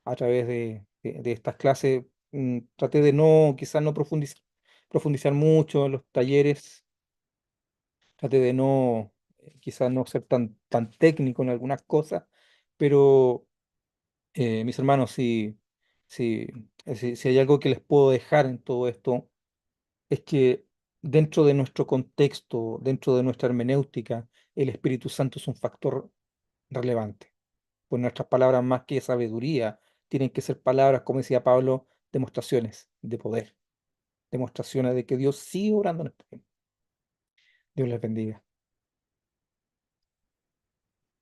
a través de estas clases. Traté de no, quizás no profundizar mucho en los talleres. Traté de no, quizás no ser tan técnico en algunas cosas, pero mis hermanos, si, si hay algo que les puedo dejar en todo esto, es que dentro de nuestro contexto, dentro de nuestra hermenéutica, el Espíritu Santo es un factor relevante. Pues nuestras palabras, más que sabiduría, tienen que ser palabras, como decía Pablo, demostraciones de poder, demostraciones de que Dios sigue orando en nuestro tiempo. Dios les bendiga.